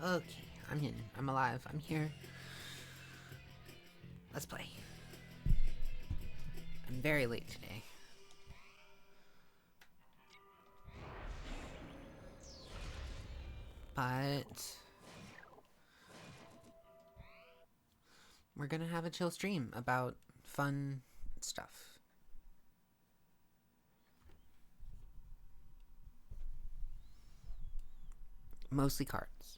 Okay, I'm in. I'm alive. I'm here. Let's play. I'm very late today. But we're gonna have a chill stream about fun stuff. Mostly cards.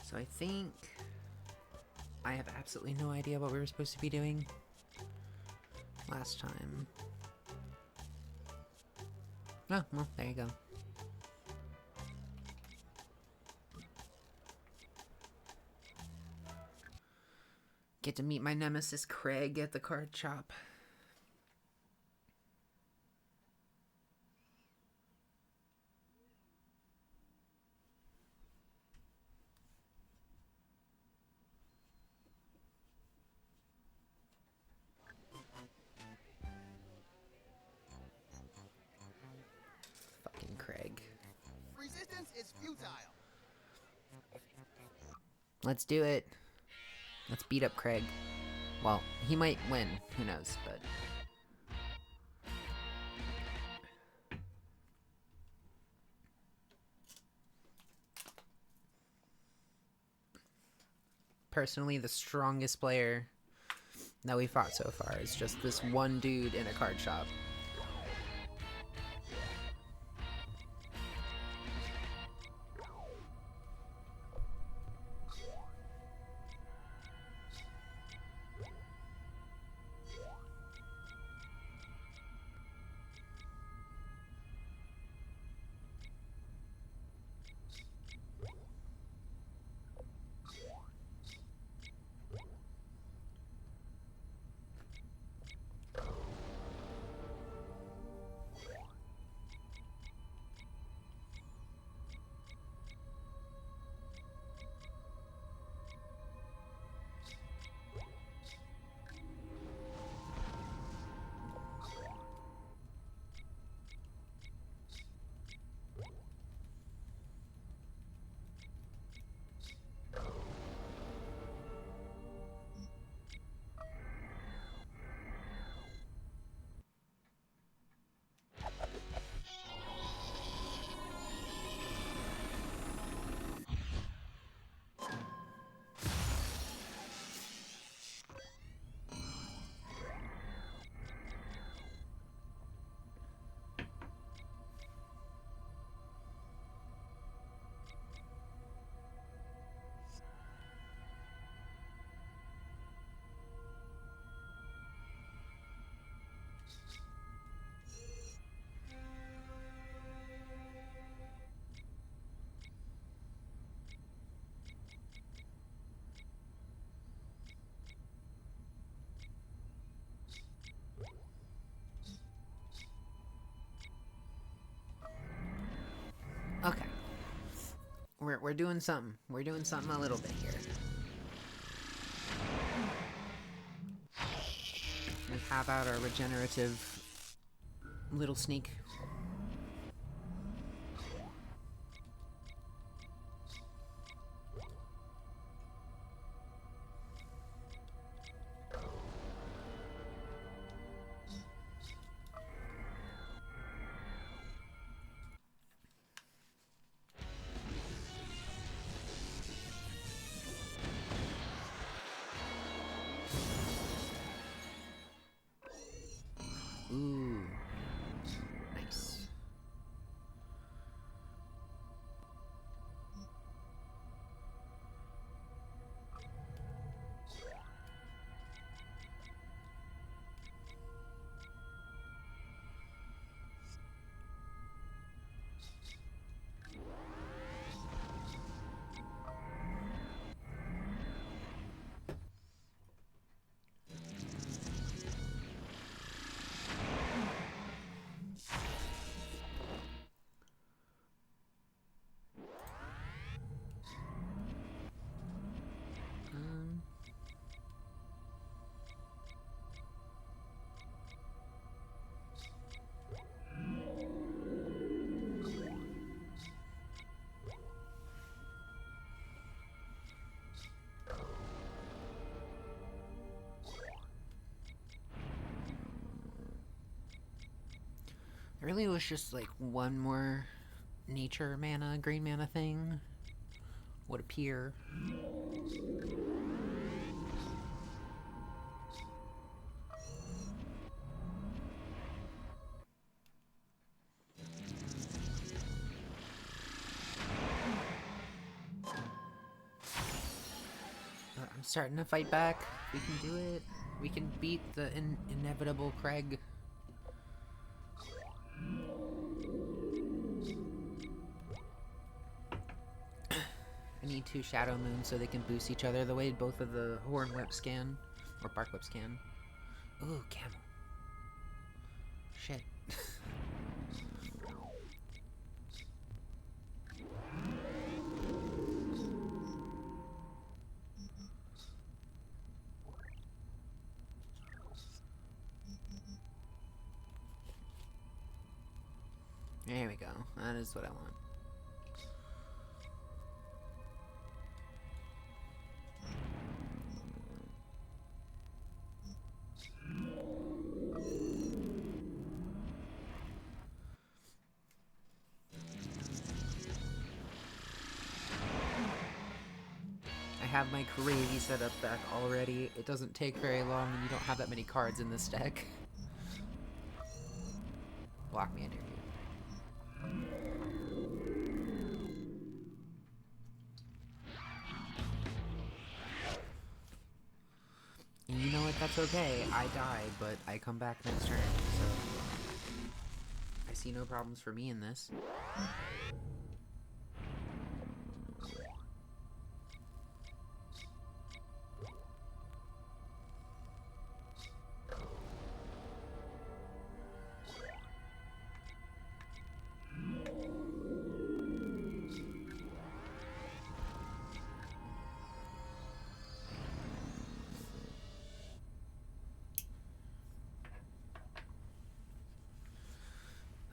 So I think I have absolutely no idea what we were supposed to be doing last time. Oh, well, there you go. Get to meet my nemesis Craig at the card shop. Fucking Craig. Resistance is futile. Let's do it. Let's beat up Craig. Well, he might win. Who knows, but... Personally, the strongest player that we fought so far is just this one dude in a card shop. Okay. We're doing something. We're doing something a little bit here. We have out our regenerative little sneak. Ooh. Nice. really was just like one more nature mana, green mana thing would appear. But I'm starting to fight back. We can do it. We can beat the inevitable Craig. I need 2 Shadow Moons so they can boost each other the way both of the Horn Whips can. Or Bark Whips can. Ooh, Camel. Shit. There we go. That is what I want. I have my Gravy set up back already. It doesn't take very long and you don't have that many cards in this deck. Block me, I dare you. And you know what, that's okay. I die, but I come back next turn, so I see no problems for me in this.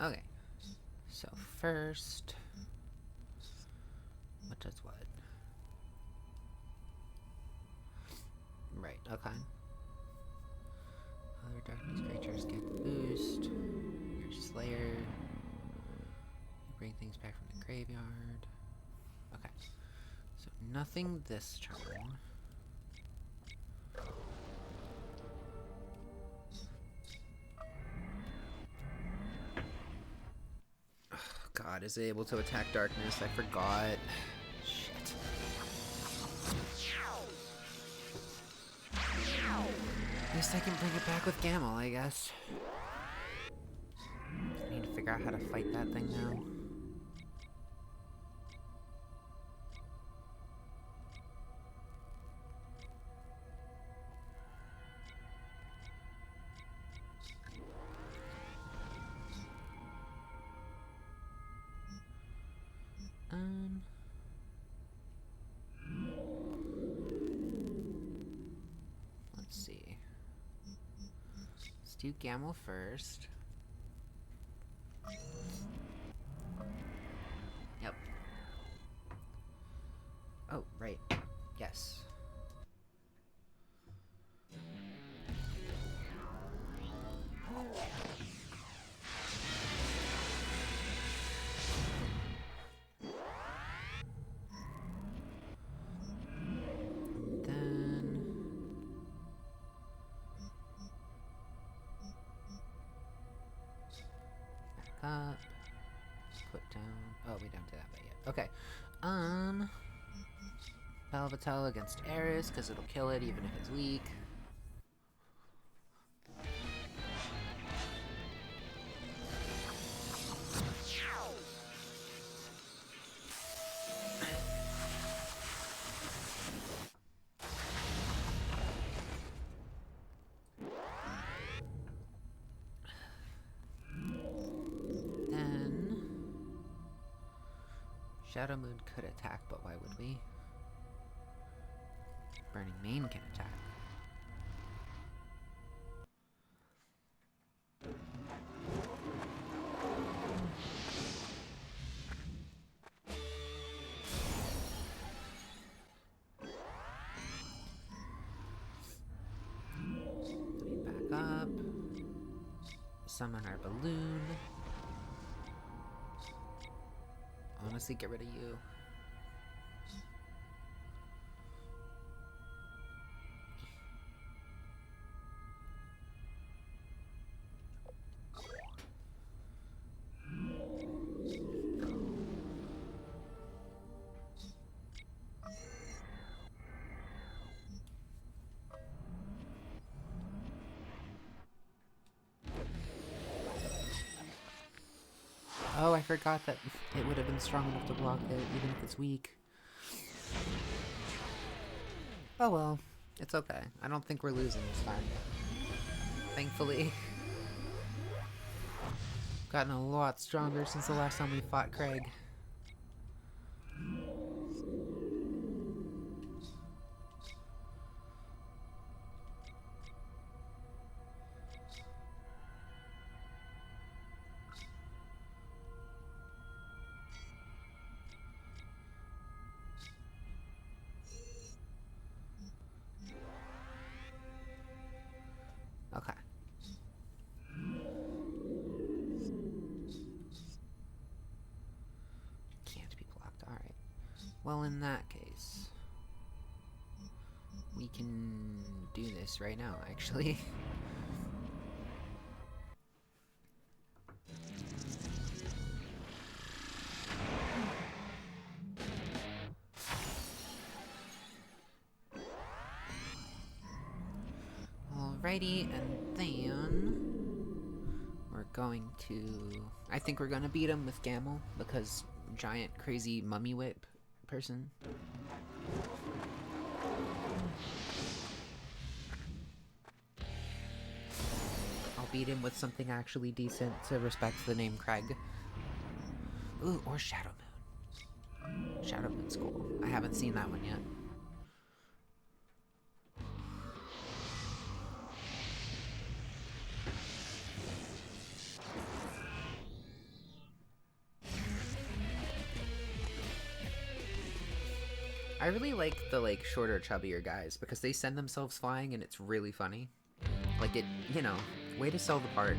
Okay, so first, what does what? Right, okay. Other darkness creatures get the boost. Your Slayer. You bring things back from the graveyard. Okay, so nothing this turn. God, is it able to attack darkness? I forgot. Shit. At least I can bring it back with Gamel, I guess. I need to figure out how to fight that thing now. Let's see. Let's do Gamel first. Yep. Oh, right. Yes. Up, put down. Oh, we don't do that bit yet. Okay. Palvatel against Eris, because it'll kill it even if it's weak. Shadow Moon could attack, but why would we? Burning Mane can attack. We back up. Summon our balloon. honestly get rid of you. Oh, I forgot that it would have been strong enough to block it, even if it's weak. Oh well, it's okay. I don't think we're losing this time. Thankfully. Gotten a lot stronger since the last time we fought Craig. Okay. Can't be blocked. Alright. Well, in that case, we can do this right now, actually. Alrighty, and then we're going to... I think we're gonna beat him with Gamel, because giant crazy mummy whip person. I'll beat him with something actually decent to respect the name Craig. Ooh, or Shadow Moon. Shadow Moon's cool. I haven't seen that one yet. I really like the shorter, chubbier guys because they send themselves flying and it's really funny. Like it, you know, way to sell the part.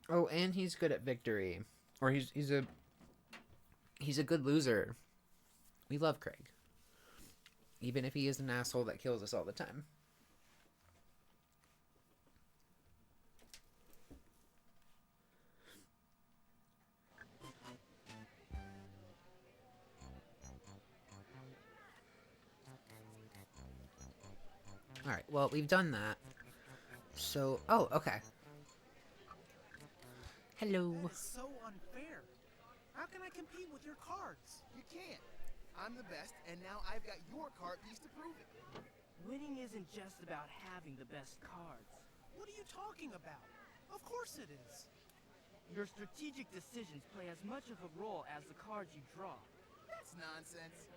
Oh, and he's good at victory, or he's a good loser. We love Craig, even if he is an asshole that kills us all the time. All right, well we've done that. So, oh, okay. Hello. That is so unfair. How can I compete with your cards? You can't. I'm the best, and now I've got your card piece to prove it. Winning isn't just about having the best cards. What are you talking about? Of course it is. Your strategic decisions play as much of a role as the cards you draw. That's nonsense.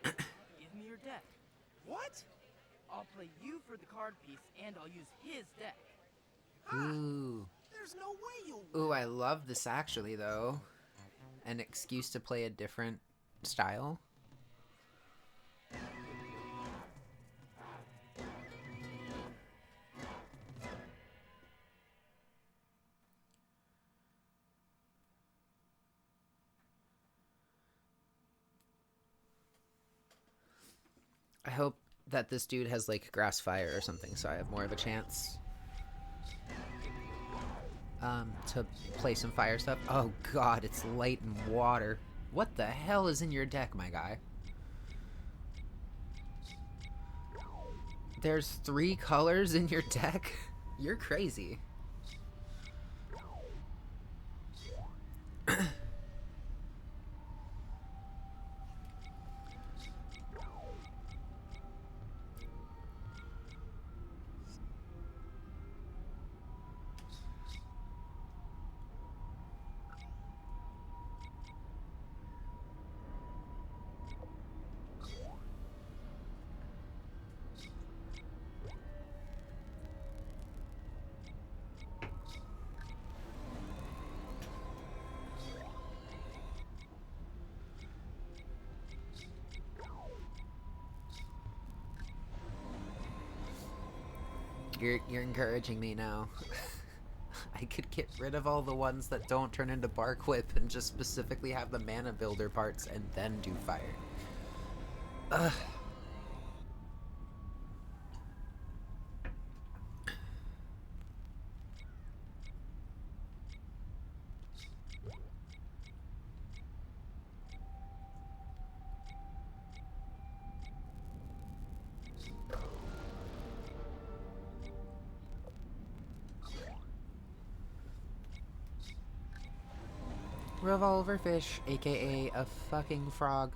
Give me your deck. What? I'll play you for the card piece, and I'll use his deck. Ooh. There's no way you'll win. Ooh, I love this actually, though. An excuse to play a different style. I hope that this dude has like grass fire or something, so I have more of a chance to play some fire stuff. Oh god, it's light and water. What the hell is in your deck, my guy? There's 3 colors in your deck? You're crazy. You're encouraging me now. I could get rid of all the ones that don't turn into Bark Whip and just specifically have the mana builder parts and then do fire. Ugh. Revolver fish, aka a fucking frog.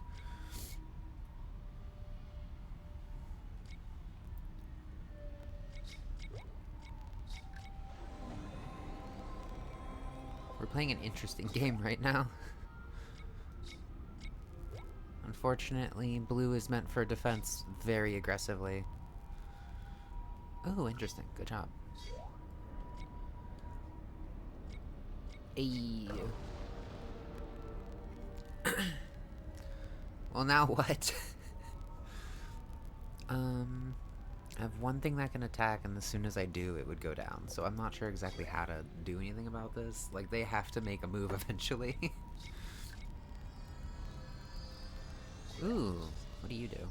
We're playing an interesting game right now. Unfortunately, blue is meant for defense very aggressively. Oh, interesting. Good job. Ayy. Well, now what? I have one thing that can attack, and as soon as I do, it would go down. So I'm not sure exactly how to do anything about this. Like, they have to make a move eventually. Ooh, what do you do?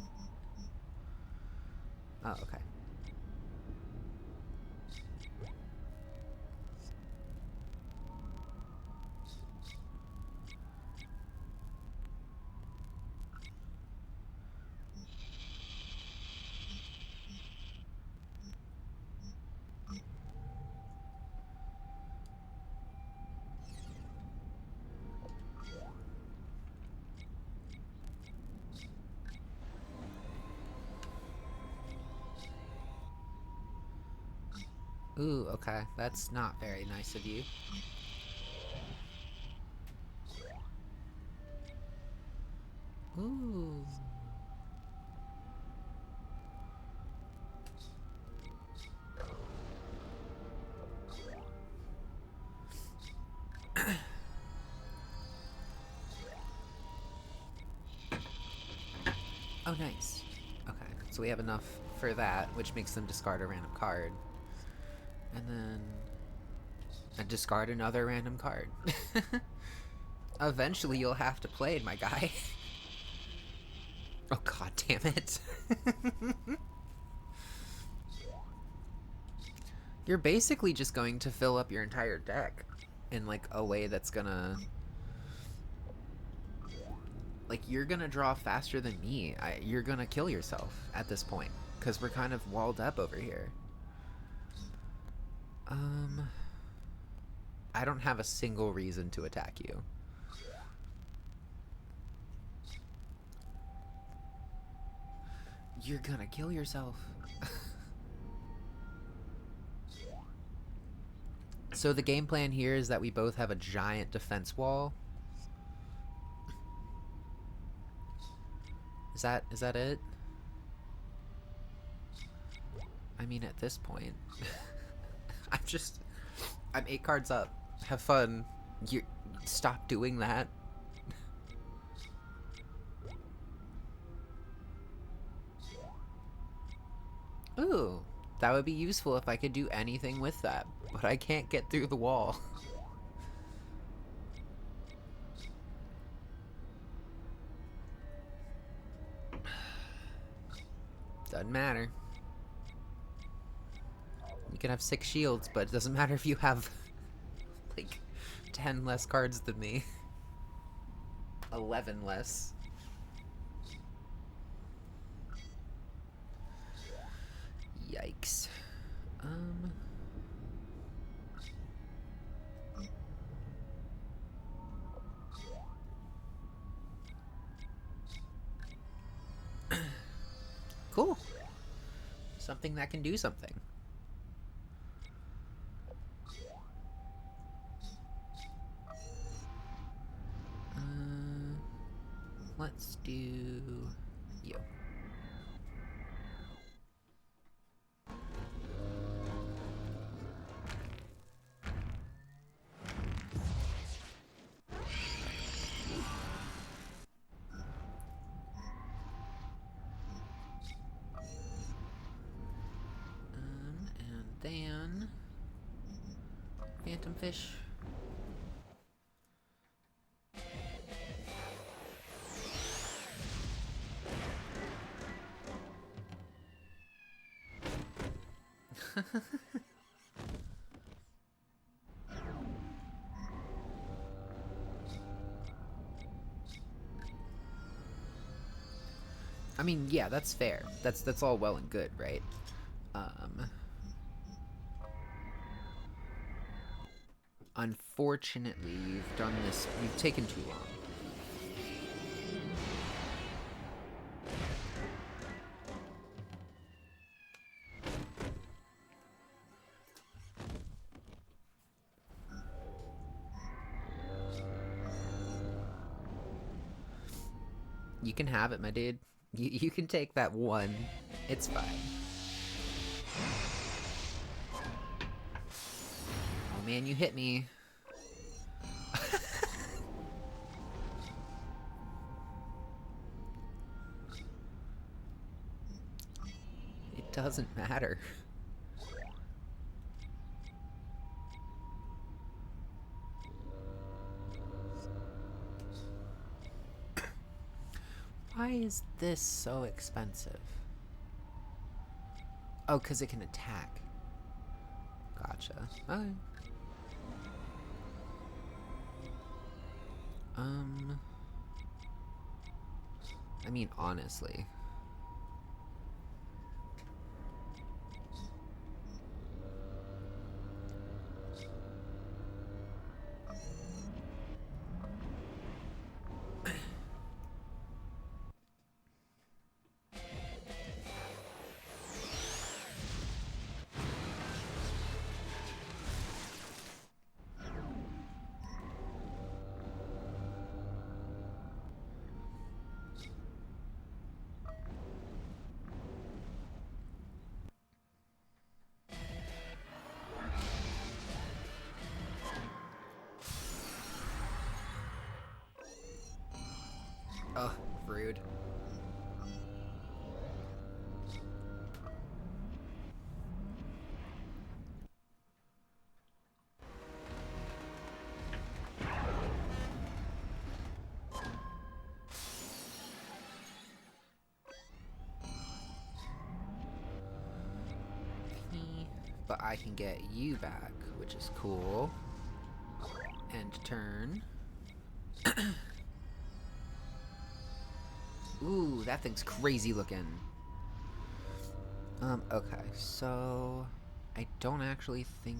Oh, okay. Ooh, okay. That's not very nice of you. Ooh. Oh, nice. Okay, so we have enough for that, which makes them discard a random card. And then... and discard another random card. Eventually you'll have to play it, my guy. Oh, god damn it. You're basically just going to fill up your entire deck in, like, a way that's gonna... like, you're gonna draw faster than me. You're gonna kill yourself at this point, because we're kind of walled up over here. I don't have a single reason to attack you. You're gonna kill yourself. So the game plan here is that we both have a giant defense wall. Is that it? I mean, at this point, I'm 8 cards up. Have fun. You stop doing that. Ooh, that would be useful if I could do anything with that, but I can't get through the wall. Doesn't matter. You can have 6 shields, but it doesn't matter if you have, like, 10 less cards than me. 11 less. Yikes. Cool. Something that can do something. Let's do you. And phantom fish. I mean, yeah, that's fair. That's all well and good, right? Unfortunately, you've done this. You've taken too long. You can have it, my dude. You can take that one. It's fine. Oh man, you hit me. It doesn't matter. Why is this so expensive? Oh, because it can attack. Gotcha. Okay. I mean, honestly. Oh, rude. But I can get you back, which is cool. End turn. Ooh, that thing's crazy looking. Okay, so I don't actually think...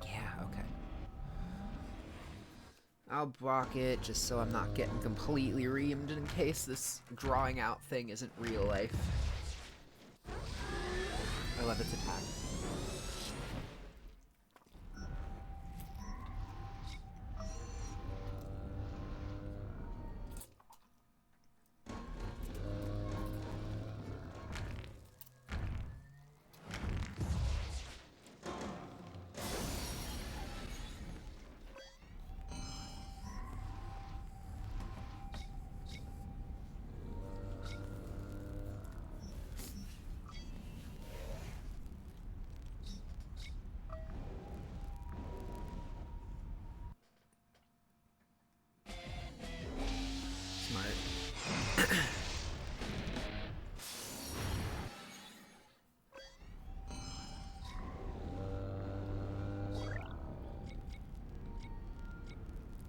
Yeah, okay. I'll block it just so I'm not getting completely reamed in case this drawing out thing isn't real life. I love its attack.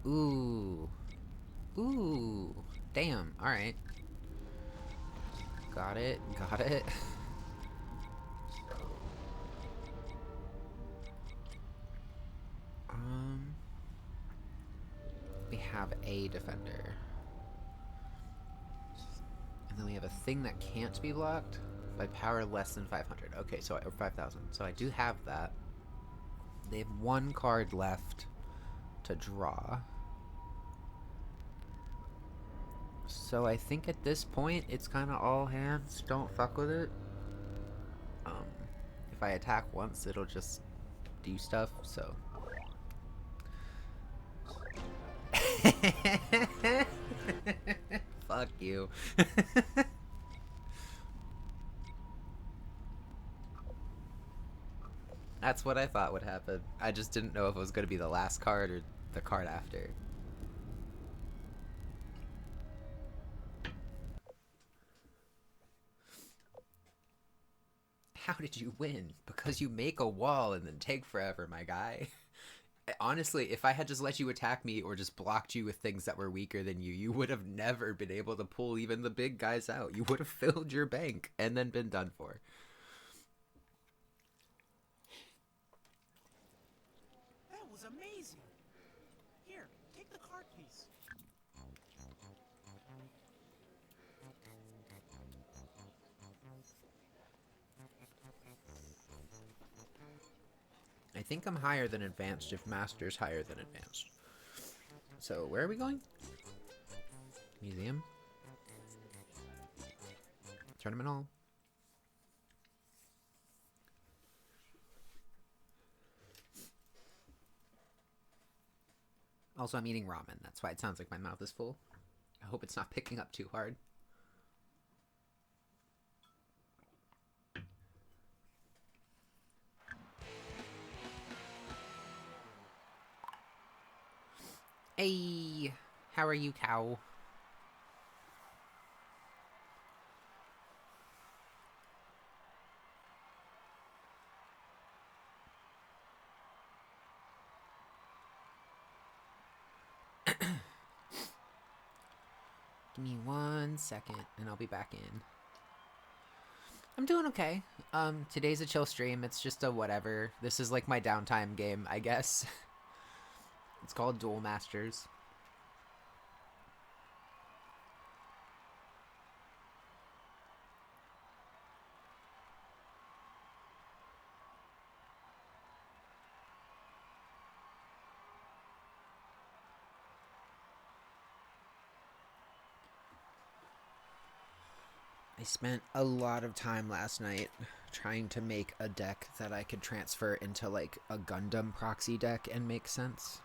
Ooh. Ooh. Damn. Alright. Got it. Got it. We have a defender. And then we have a thing that can't be blocked by power less than 500. Okay, so or 5,000. So I do have that. They have one card left to draw. So I think at this point it's kind of all hands. Don't fuck with it. If I attack once, it'll just do stuff. So. Fuck you. That's what I thought would happen. I just didn't know if it was going to be the last card or the card after. How did you win? Because you make a wall and then take forever, my guy. Honestly, if I had just let you attack me or just blocked you with things that were weaker than you, you would have never been able to pull even the big guys out. You would have filled your bank and then been done for. That was amazing. Here, take the card piece. I think I'm higher than advanced if master's higher than advanced. So where are we going? Museum? Tournament hall? Also, I'm eating ramen. That's why it sounds like my mouth is full. I hope it's not picking up too hard. Hey, how are you, cow? Give me 1 second and I'll be back in. I'm doing okay. Today's a chill stream. It's just a whatever. This is like my downtime game, I guess. It's called Duel Masters. I spent a lot of time last night trying to make a deck that I could transfer into like a Gundam proxy deck and make sense.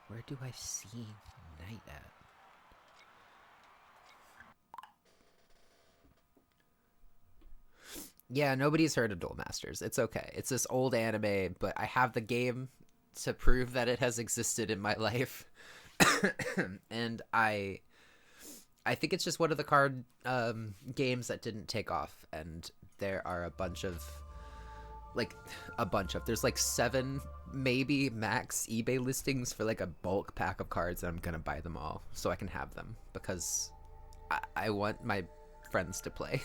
Where do I see Knight at? Yeah, nobody's heard of Duel Masters. It's okay. It's this old anime, but I have the game to prove that it has existed in my life. And I think it's just one of the card games that didn't take off, and there are a bunch of there's like 7 maybe max eBay listings for like a bulk pack of cards, and I'm gonna buy them all so I can have them because I want my friends to play.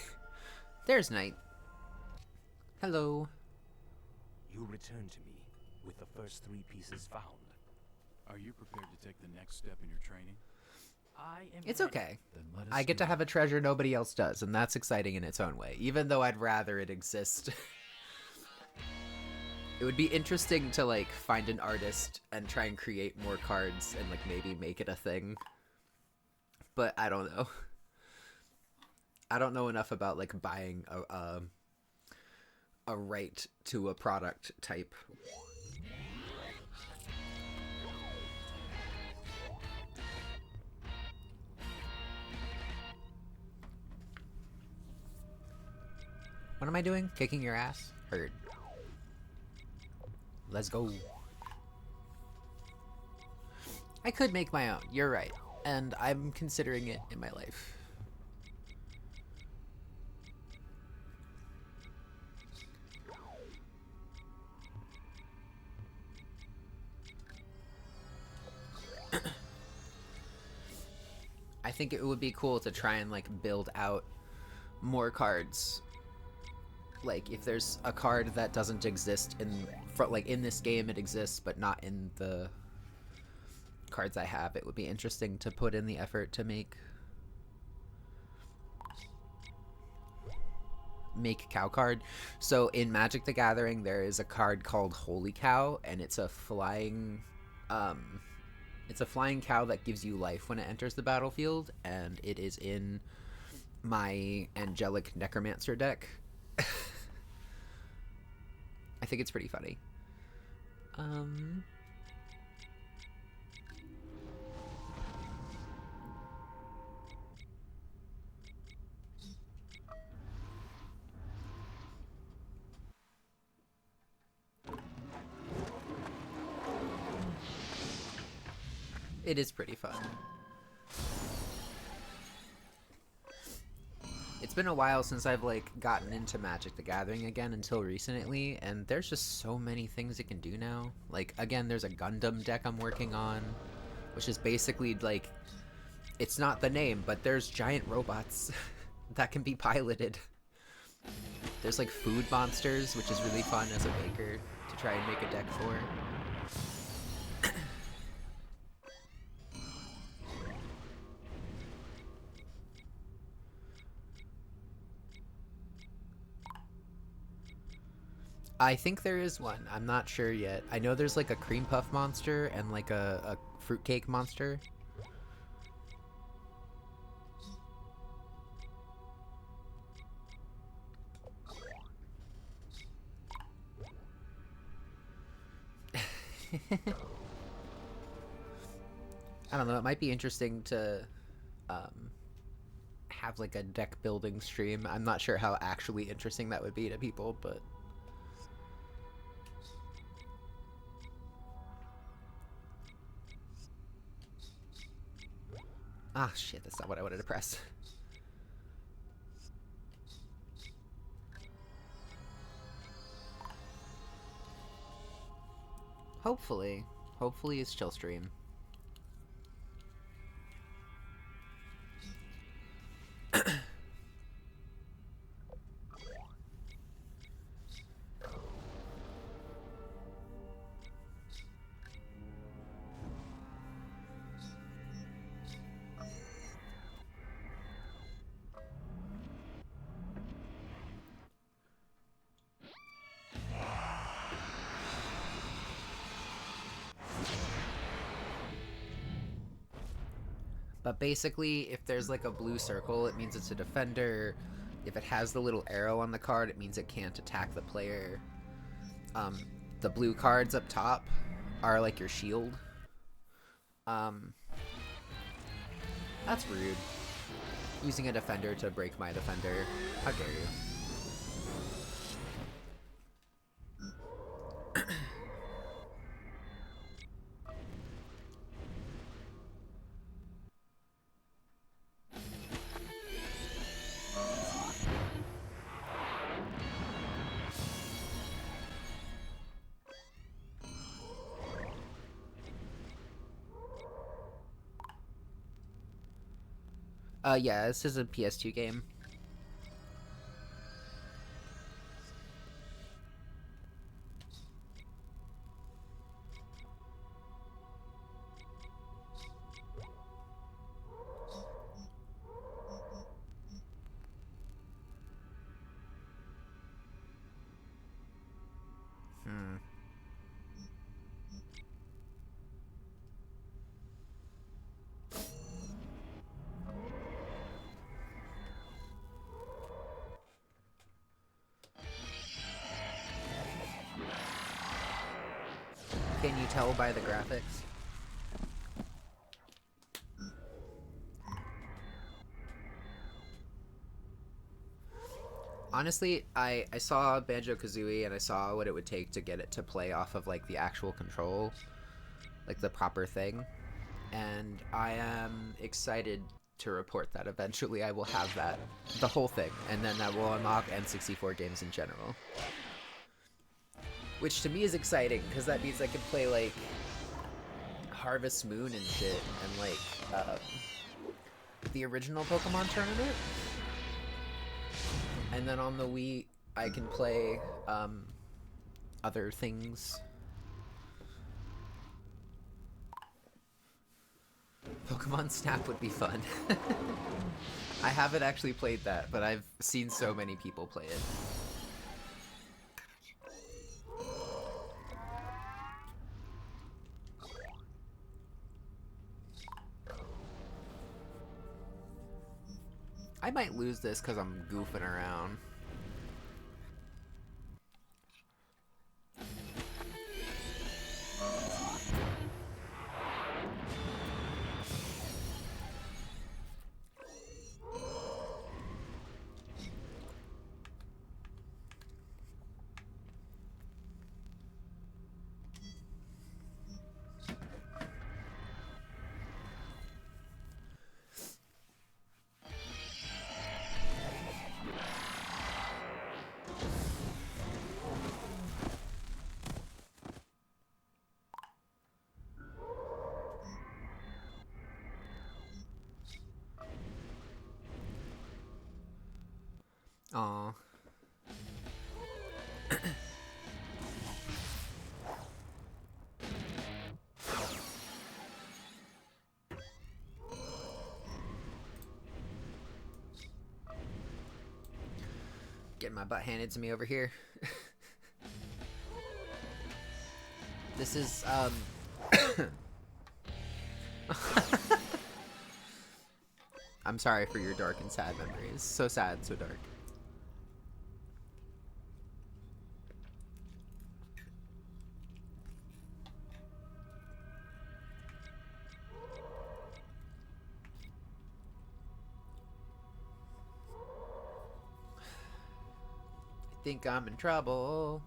There's Knight. Hello. You return to me with the first 3 pieces found. Are you prepared to take the next step in your training? I am It's ready. okay. Then let us I get do to have it. a treasure nobody else does, and that's exciting in its own way, even though I'd rather it exist. It would be interesting to like find an artist and try and create more cards and like maybe make it a thing. But I don't know. I don't know enough about like buying a right to a product type. What am I doing? Kicking your ass? Heard. Let's go. I could make my own. You're right. And I'm considering it in my life. I think it would be cool to try and like build out more cards. Like if there's a card that doesn't exist in like in this game, it exists but not in the cards I have, it would be interesting to put in the effort to make cow card. So in Magic the Gathering there is a card called Holy Cow, and it's a flying cow that gives you life when it enters the battlefield, and it is in my Angelic Necromancer deck. I think it's pretty funny. It is pretty fun. It's been a while since I've like gotten into Magic the Gathering again until recently, and there's just so many things it can do now. Like, again, there's a Gundam deck I'm working on, which is basically like, it's not the name, but there's giant robots that can be piloted. There's like food monsters, which is really fun as a baker to try and make a deck for. I think there is one. I'm not sure yet. I know there's like a cream puff monster and like a fruitcake monster. I don't know. It might be interesting to have like a deck building stream. I'm not sure how actually interesting that would be to people, but... Ah, shit, that's not what I wanted to press. Hopefully. Hopefully it's chill stream. But basically, if there's like a blue circle, it means it's a defender. If it has the little arrow on the card, it means it can't attack the player. The blue cards up top are like your shield. That's rude. Using a defender to break my defender. How dare you? Yeah, this is a PS2 game. Can you tell by the graphics? Honestly, I saw Banjo-Kazooie and I saw what it would take to get it to play off of like the actual control, like the proper thing, and I am excited to report that eventually I will have that, the whole thing, and then that will unlock N64 games in general. Which to me is exciting, because that means I can play, like, Harvest Moon and shit, and, like, the original Pokemon Tournament. And then on the Wii, I can play, other things. Pokemon Snap would be fun. I haven't actually played that, but I've seen so many people play it. I might lose this because I'm goofing around. Getting my butt handed to me over here. This is, I'm sorry for your dark and sad memories. So sad, so dark. I think I'm in trouble.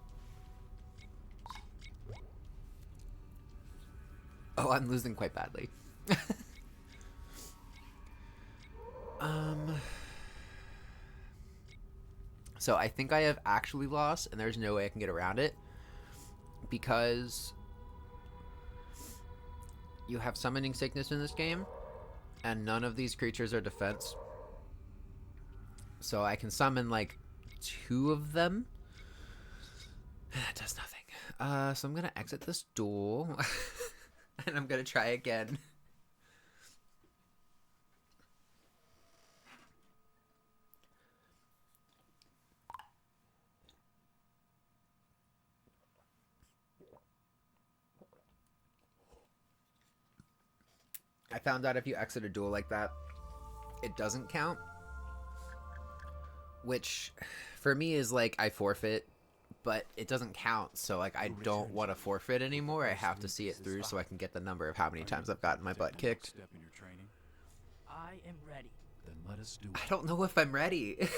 Oh, I'm losing quite badly. So I think I have actually lost, and there's no way I can get around it, because you have summoning sickness in this game, and none of these creatures are defense. So I can summon like 2 of them. It does nothing. So I'm gonna exit this duel, and I'm gonna try again. I found out if you exit a duel like that, it doesn't count. Which, for me, is like, I forfeit, but it doesn't count, so like, I don't want to forfeit anymore. I have to see it through so I can get the number of how many times I've gotten my butt kicked. Step in your training? I am ready. Then let us do it. I don't know if I'm ready.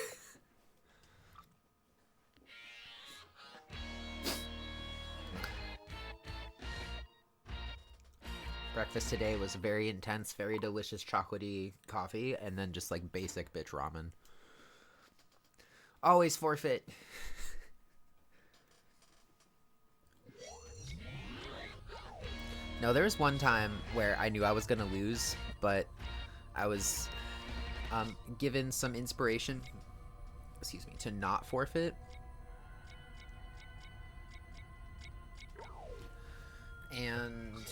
Breakfast today was very intense, very delicious chocolatey coffee, and then just like basic bitch ramen. Always forfeit. No, there was one time where I knew I was gonna lose, but I was given some inspiration, excuse me, to not forfeit. And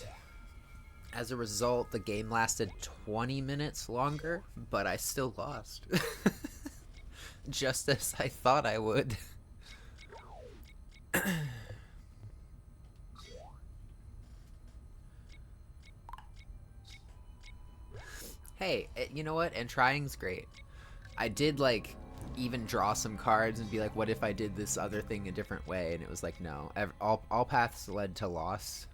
as a result, the game lasted 20 minutes longer, but I still lost. Just as I thought I would. Hey, you know what? And trying's great. I did, like, even draw some cards and be like, what if I did this other thing a different way? And it was like, no. All paths led to loss.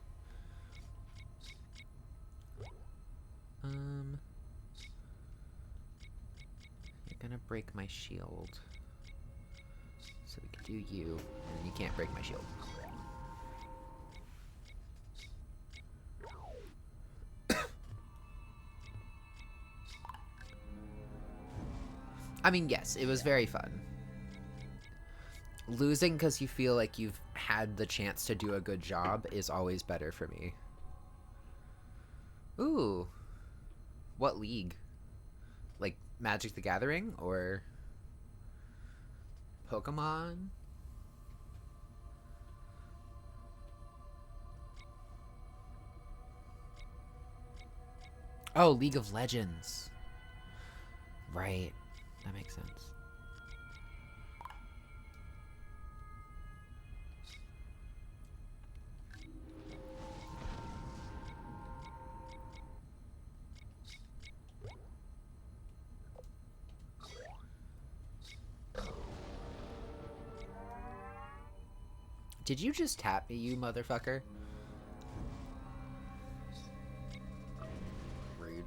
You're gonna break my shield. So we can do you, and you can't break my shield. I mean, yes, it was very fun. Losing because you feel like you've had the chance to do a good job is always better for me. Ooh. What league? Like Magic the Gathering or Pokemon? Oh, League of Legends. Right. That makes sense. Did you just tap me, you motherfucker? Rude.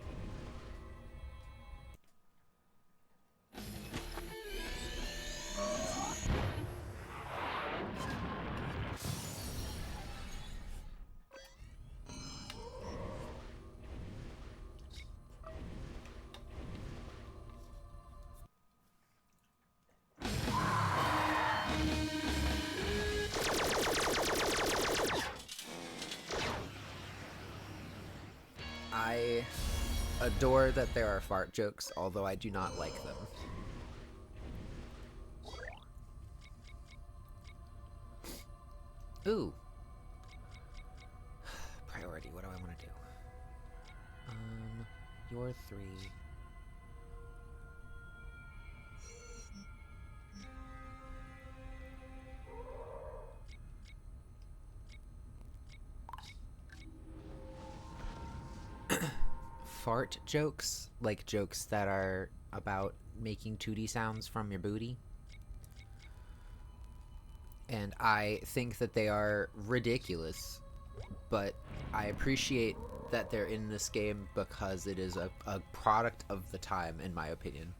I adore that there are fart jokes, although I do not like them. Ooh. Priority, what do I want to do? You're 3. fart jokes, like jokes that are about making 2D sounds from your booty. And I think that they are ridiculous, but I appreciate that they're in this game because it is a product of the time, in my opinion.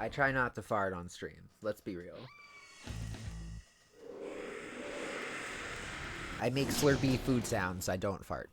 I try not to fart on stream. Let's be real. I make slurpy food sounds. I don't fart.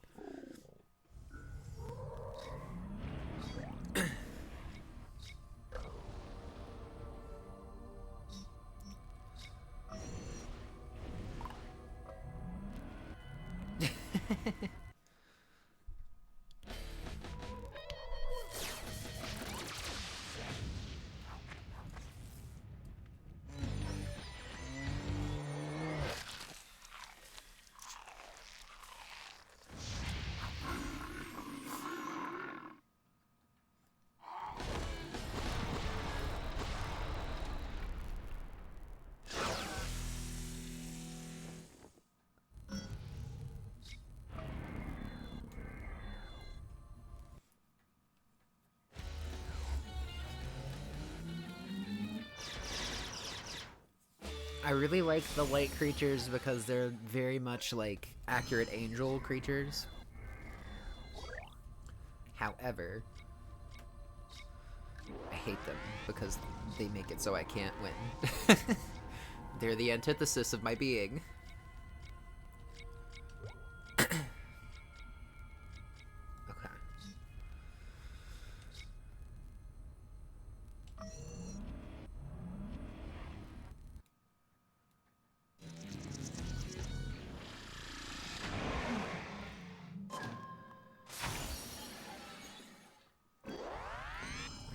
I really like the light creatures because they're very much like accurate angel creatures. However, I hate them because they make it so I can't win. They're the antithesis of my being. Okay.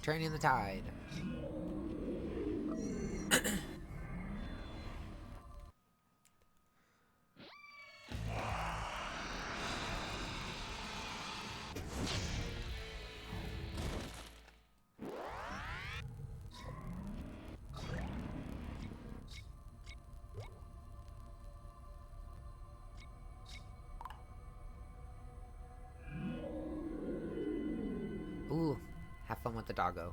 Turning the tide. Ooh, have fun with the doggo.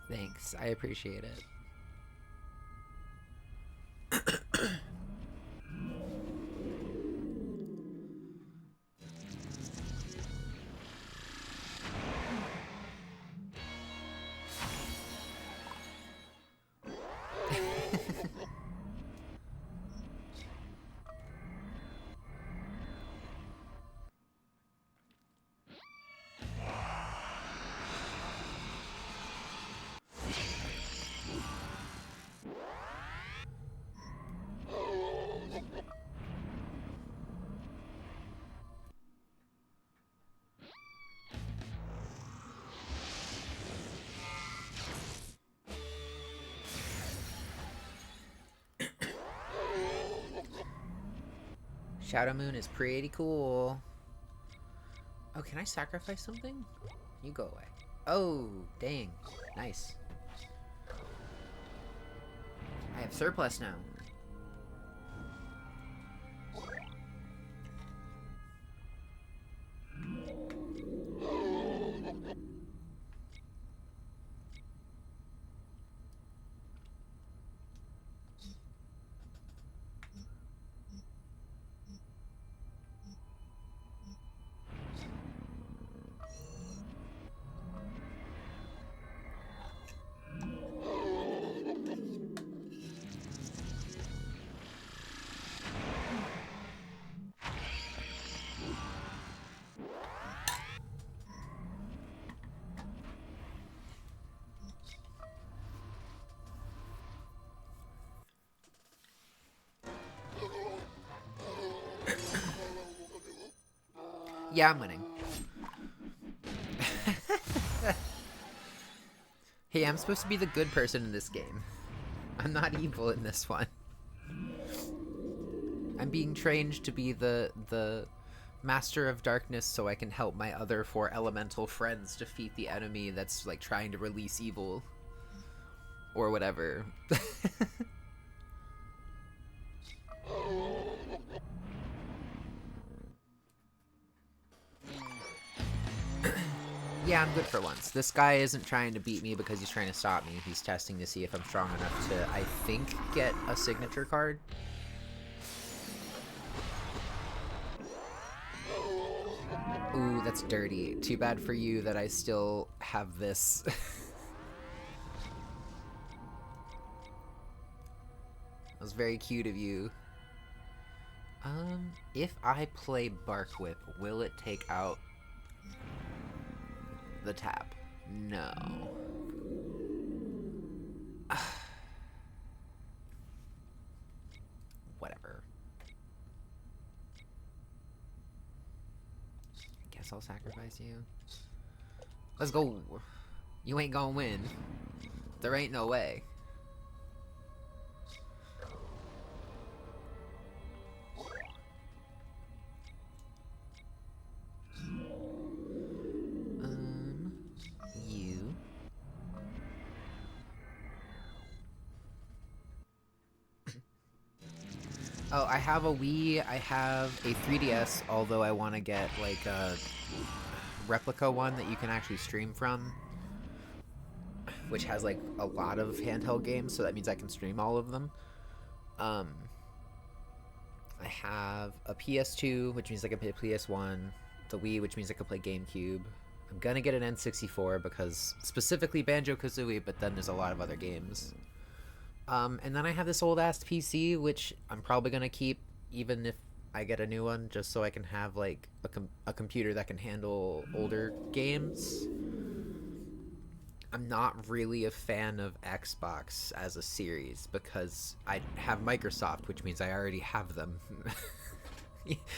Thanks, I appreciate it. Shadow Moon is pretty cool. Oh, can I sacrifice something? You go away. Oh, dang. Nice. I have surplus now. Yeah, I'm winning. Hey, I'm supposed to be the good person in this game. I'm not evil in this one. I'm being trained to be the master of darkness so I can help my other 4 elemental friends defeat the enemy that's like trying to release evil. Or whatever. Yeah, I'm good for once. This guy isn't trying to beat me because he's trying to stop me. He's testing to see if I'm strong enough to, I think, get a signature card. Ooh, that's dirty. Too bad for you that I still have this. That was very cute of you. If I play Bark Whip, will it take out the tap? No. Whatever. Guess I'll sacrifice you. Let's go. You ain't gonna win. There ain't no way. You. Oh, I have a Wii, I have a 3DS, although I want to get, like, a replica one that you can actually stream from, which has, like, a lot of handheld games, so that means I can stream all of them. I have a PS2, which means I can play PS1, the Wii, which means I can play GameCube. I'm gonna get an N64 because, specifically Banjo-Kazooie, but then there's a lot of other games. And then I have this old-ass PC, which I'm probably gonna keep even if I get a new one, just so I can have, like, a computer that can handle older games. I'm not really a fan of Xbox as a series, because I have Microsoft, which means I already have them.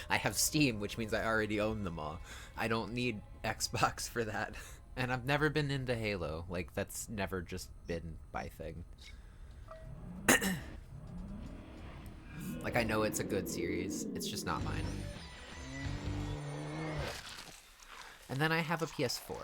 I have Steam, which means I already own them all. I don't need Xbox for that. And I've never been into Halo. Like, that's never just been my thing. Like, I know it's a good series, it's just not mine. And then I have a PS4.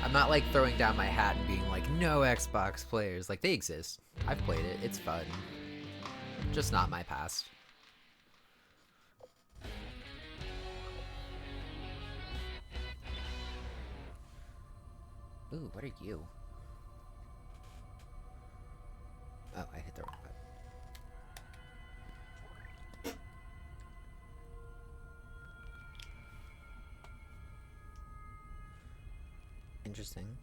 I'm not like throwing down my hat and being like, no Xbox players. Like, they exist. I've played it, it's fun. Just not my past. Ooh, what are you? Oh, I hit the wrong button. Interesting.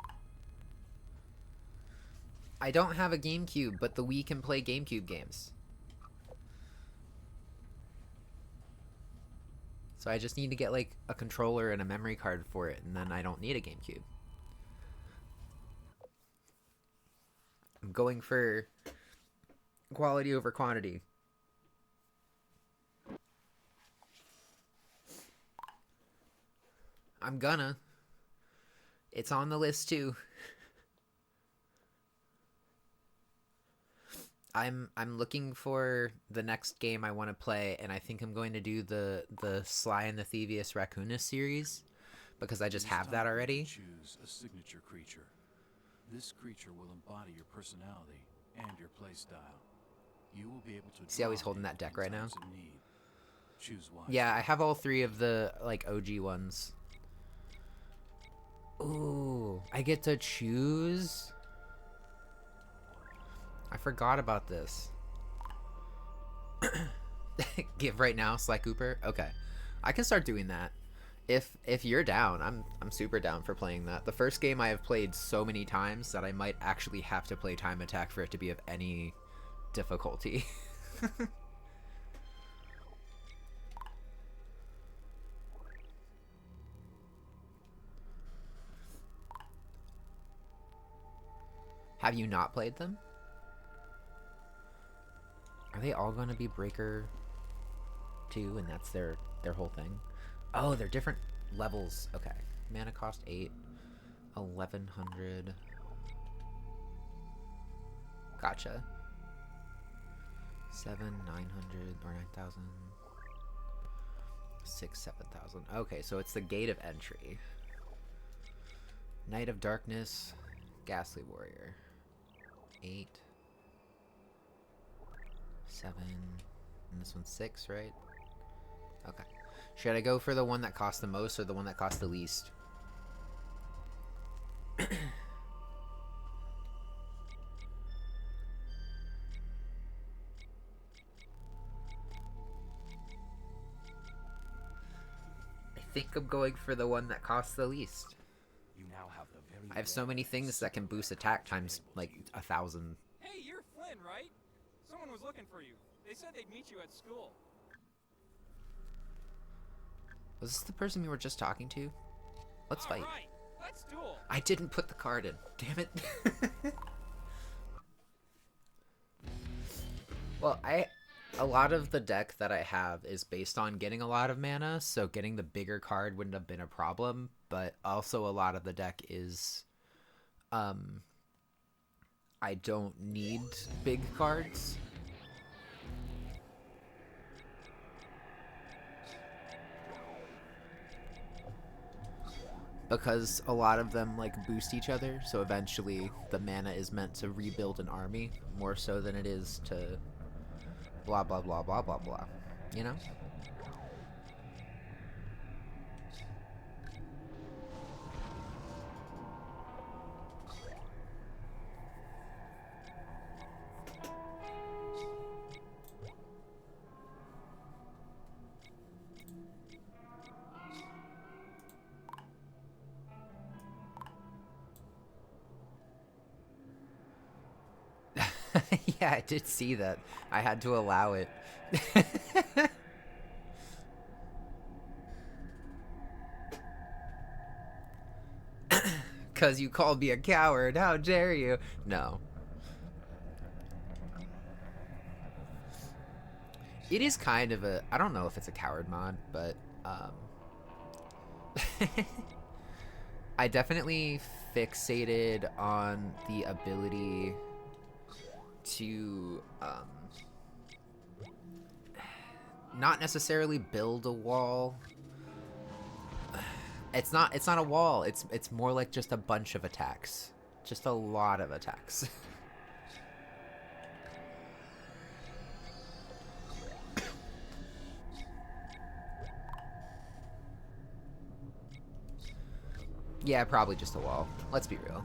I don't have a GameCube, but the Wii can play GameCube games. So I just need to get, like, a controller and a memory card for it, and then I don't need a GameCube. I'm going for quality over quantity. I'm gonna. It's on the list too. I'm looking for the next game I want to play, and I think I'm going to do the Sly and the Thievius Raccoonus series, because I just have that already. Choose a signature creature. This creature will embody your personality and your playstyle. You will be able to See how he's draw holding that deck right now? times of need. Choose wisely. Yeah, I have all 3 of the, like, OG ones. Ooh, I get to choose? I forgot about this. Give right now, Sly Cooper? Okay. I can start doing that. If you're down, I'm super down for playing that. The first game I have played so many times that I might actually have to play Time Attack for it to be of any difficulty. Have you not played them? Are they all going to be Breaker 2 and that's their whole thing? Oh, they're different levels. Okay. Mana cost 8. 1100. Gotcha. 7, 900 or 9,000. 6, 7,000. Okay, so it's the gate of entry. Knight of Darkness, Ghastly Warrior. 8, 7, and this one's 6, right? Okay. Should I go for the one that costs the most or the one that costs the least? I think I'm going for the one that costs the least. You now have the very I have so many things that can boost attack times like 1,000. Hey, you're Flynn, right? Someone was looking for you. They said they'd meet you at school. Was this the person we were just talking to? Let's fight. Right, let's duel. I didn't put the card in. Damn it. Well, a lot of the deck that I have is based on getting a lot of mana, so getting the bigger card wouldn't have been a problem, but also a lot of the deck is I don't need big cards. Because a lot of them like boost each other, so eventually the mana is meant to rebuild an army more so than it is to blah blah blah blah blah blah, you know? Yeah, I did see that. I had to allow it. Cause you called me a coward. How dare you? No. It is kind of a... I don't know if it's a coward mod, but... I definitely fixated on the ability to not necessarily build a wall. It's not a wall. It's more like just a bunch of attacks. Just a lot of attacks. Yeah, probably just a wall. Let's be real.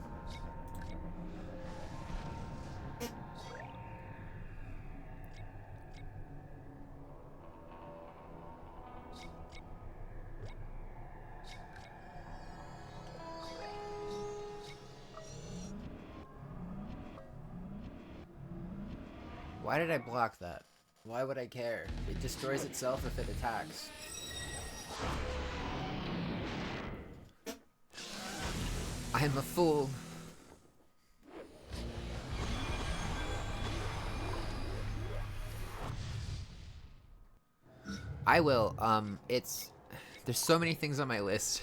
Why did I block that? Why would I care? It destroys itself if it attacks. I'm a fool. I will. There's so many things on my list.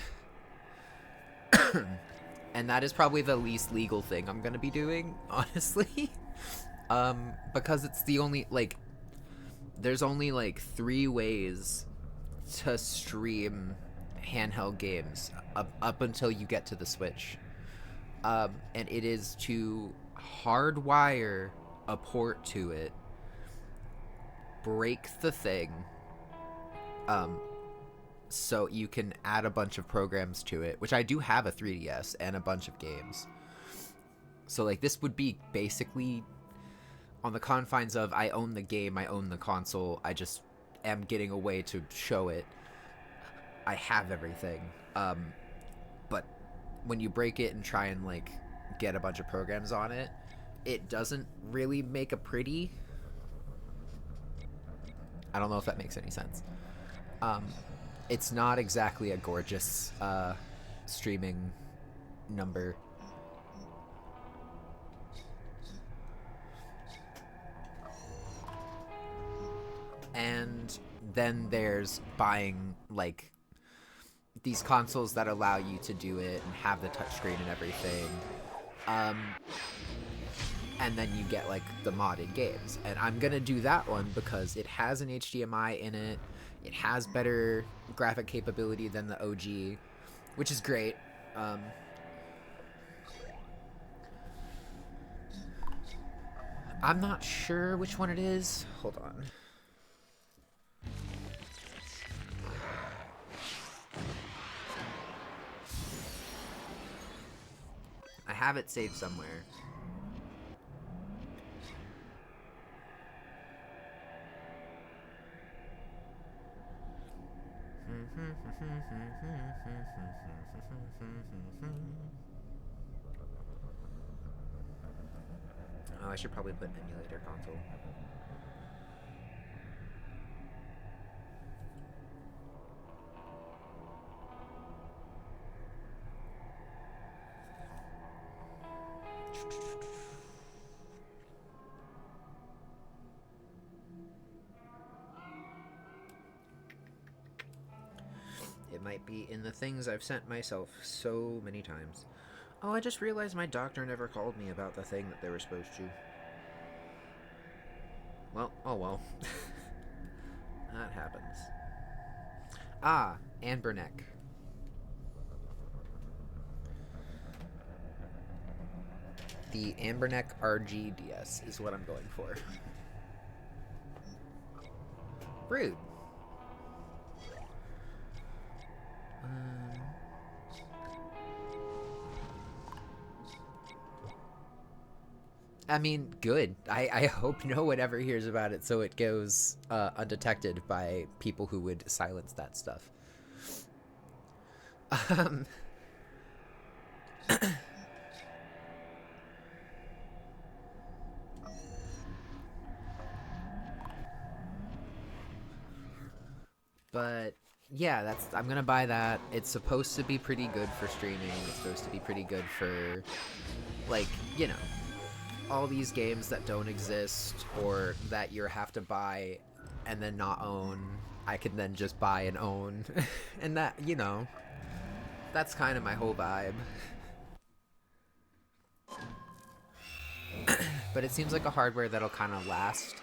And that is probably the least legal thing I'm gonna be doing, honestly. Because it's the only, like, there's only, like, 3 ways to stream handheld games up until you get to the Switch. And it is to hardwire a port to it, break the thing, so you can add a bunch of programs to it, which I do have a 3DS and a bunch of games. So, like, this would be basically on the confines of I own the game, I own the console, I just am getting a way to show it. I have everything. But when you break it and try and, like, get a bunch of programs on it, it doesn't really make a pretty... I don't know if that makes any sense. It's not exactly a gorgeous streaming number. And then there's buying, like, these consoles that allow you to do it and have the touchscreen and everything. And then you get, like, the modded games. And I'm gonna do that one because it has an HDMI in it. It has better graphic capability than the OG, which is great. I'm not sure which one it is. Hold on. I have it saved somewhere. Oh, I should probably put emulator console. It might be in the things I've sent myself so many times. Oh, I just realized my doctor never called me about the thing that they were supposed to. Well, oh well. That happens. Ah, Anberneck. The Anberneck RGDS is what I'm going for. Rude. I mean, good. I hope no one ever hears about it so it goes undetected by people who would silence that stuff. But yeah, I'm gonna buy that. It's supposed to be pretty good for streaming. It's supposed to be pretty good for, like, you know, all these games that don't exist or that you have to buy and then not own. I can then just buy and own. And that, you know, that's kind of my whole vibe. But it seems like a hardware that'll kind of last.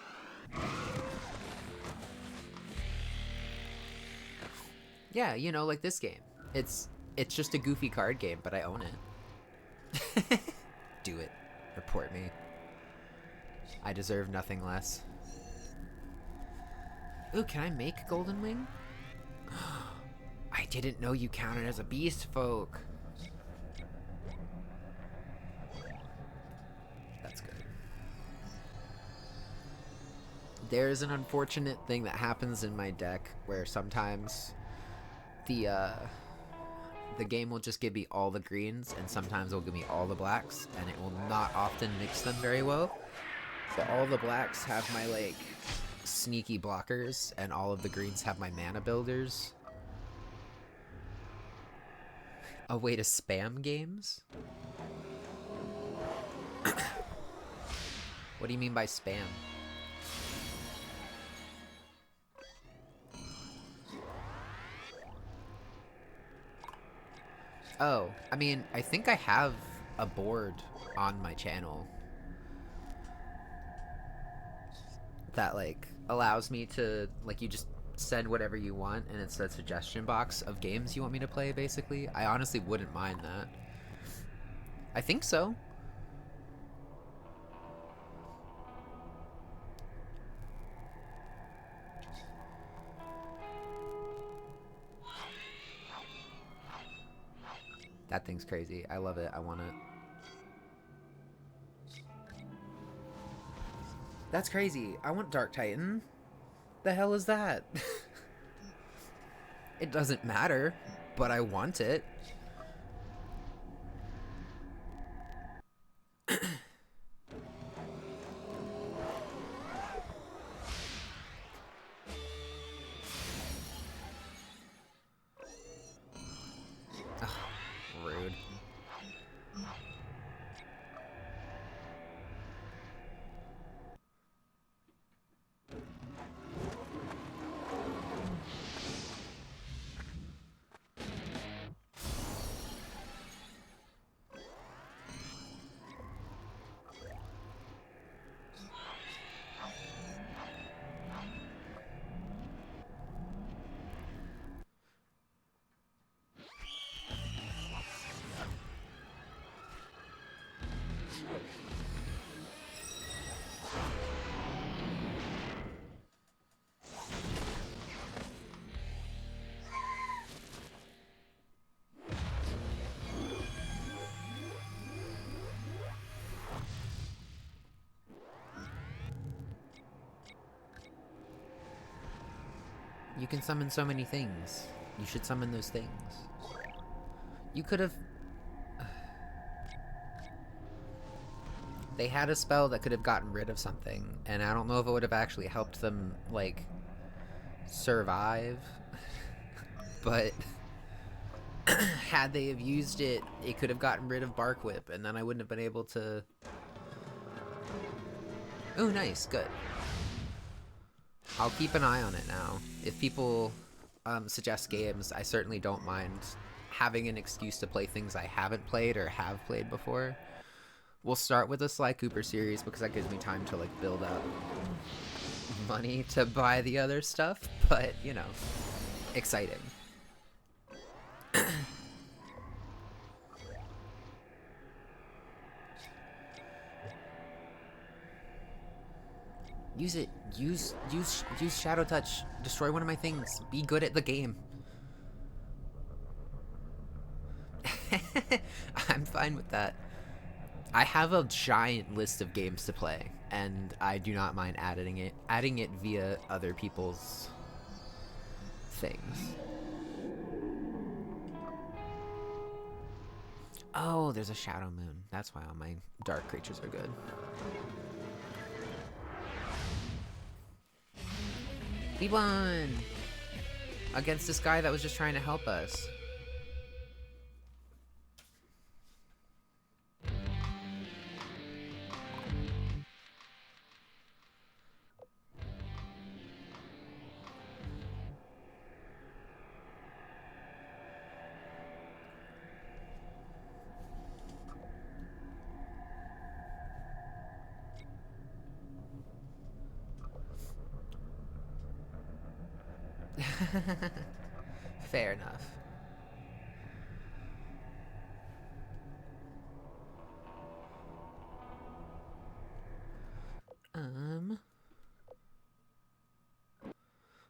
Yeah, you know, like this game. It's just a goofy card game, but I own it. Do it. Report me. I deserve nothing less. Ooh, can I make Golden Wing? I didn't know you counted as a beast folk. That's good. There's an unfortunate thing that happens in my deck where sometimes the game will just give me all the greens and sometimes it'll give me all the blacks, and it will not often mix them very well. But all the blacks have my, like, sneaky blockers, and all of the greens have my mana builders. A way to spam games? What do you mean by spam? Oh, I mean, I think I have a board on my channel that, like, allows me to, like, you just send whatever you want and it's a suggestion box of games you want me to play, basically. I honestly wouldn't mind that. I think so. That thing's crazy. I love it. I want it. That's crazy. I want Dark Titan. The hell is that? It doesn't matter, but I want it. Ugh, rude. You can summon so many things. You should summon those things. You could have... They had a spell that could have gotten rid of something, and I don't know if it would have actually helped them, like, survive. But had they have used it, it could have gotten rid of Bark Whip, and then I wouldn't have been able to... Oh, nice. Good. I'll keep an eye on it now. If people suggest games, I certainly don't mind having an excuse to play things I haven't played or have played before. We'll start with the Sly Cooper series because that gives me time to, like, build up money to buy the other stuff, but, you know, exciting. Use it. Use Shadow Touch. Destroy one of my things. Be good at the game. I'm fine with that. I have a giant list of games to play, and I do not mind adding it via other people's things. Oh, there's a Shadow Moon. That's why all my dark creatures are good. We won! Against this guy that was just trying to help us. Fair enough.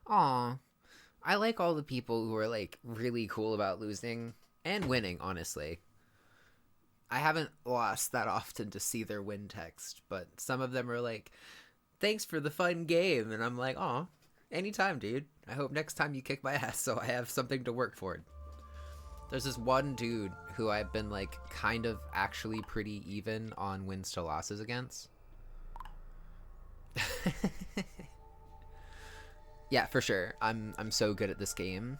Aw. I like all the people who are, like, really cool about losing and winning, honestly. I haven't lost that often to see their win text, but some of them are like, thanks for the fun game, and I'm like, aw, anytime, dude. I hope next time you kick my ass so I have something to work for. There's this one dude who I've been, like, kind of actually pretty even on wins to losses against. Yeah, for sure. I'm so good at this game.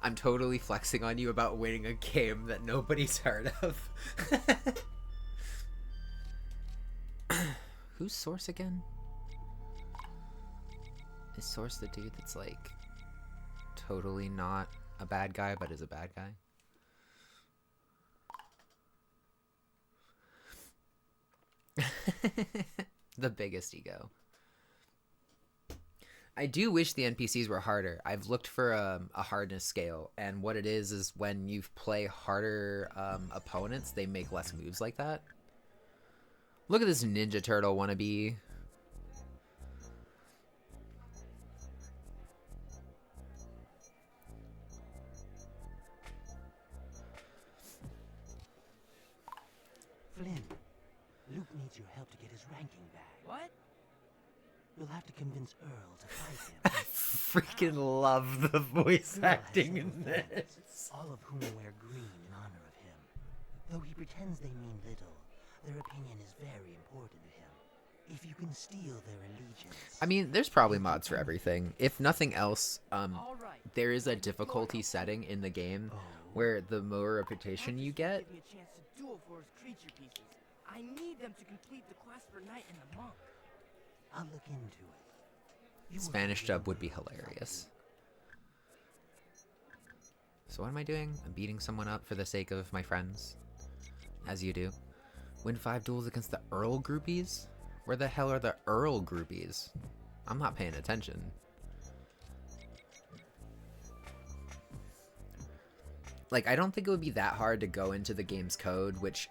I'm totally flexing on you about winning a game that nobody's heard of. Who's Source again? Is Source the dude that's, like, totally not a bad guy but is a bad guy? The biggest ego. I do wish the NPCs were harder. I've looked for a hardness scale, and what it is when you play harder opponents, they make less moves like that. Look at this Ninja Turtle wannabe. Flynn, Luke needs your help to get his ranking back. What? You'll have to convince Earl to fight him. I freaking love the voice Earl has acting no in friends, this. all of whom wear green in honor of him. Though he pretends they mean little, their opinion is very important to him. If you can steal their allegiance... I mean, there's probably mods for everything. If nothing else, All right. there is a difficulty setting in the game where the more reputation you get, Give me a chance to duel for his creature pieces. I need them to complete the quest for Knight and the Monk. I'll look into it. You will Spanish find dub would be something. hilarious. So what am I doing? I'm beating someone up for the sake of my friends. As you do. Win 5 duels against the Earl groupies? Where the hell are the Earl groupies? I'm not paying attention. Like, I don't think it would be that hard to go into the game's code, which...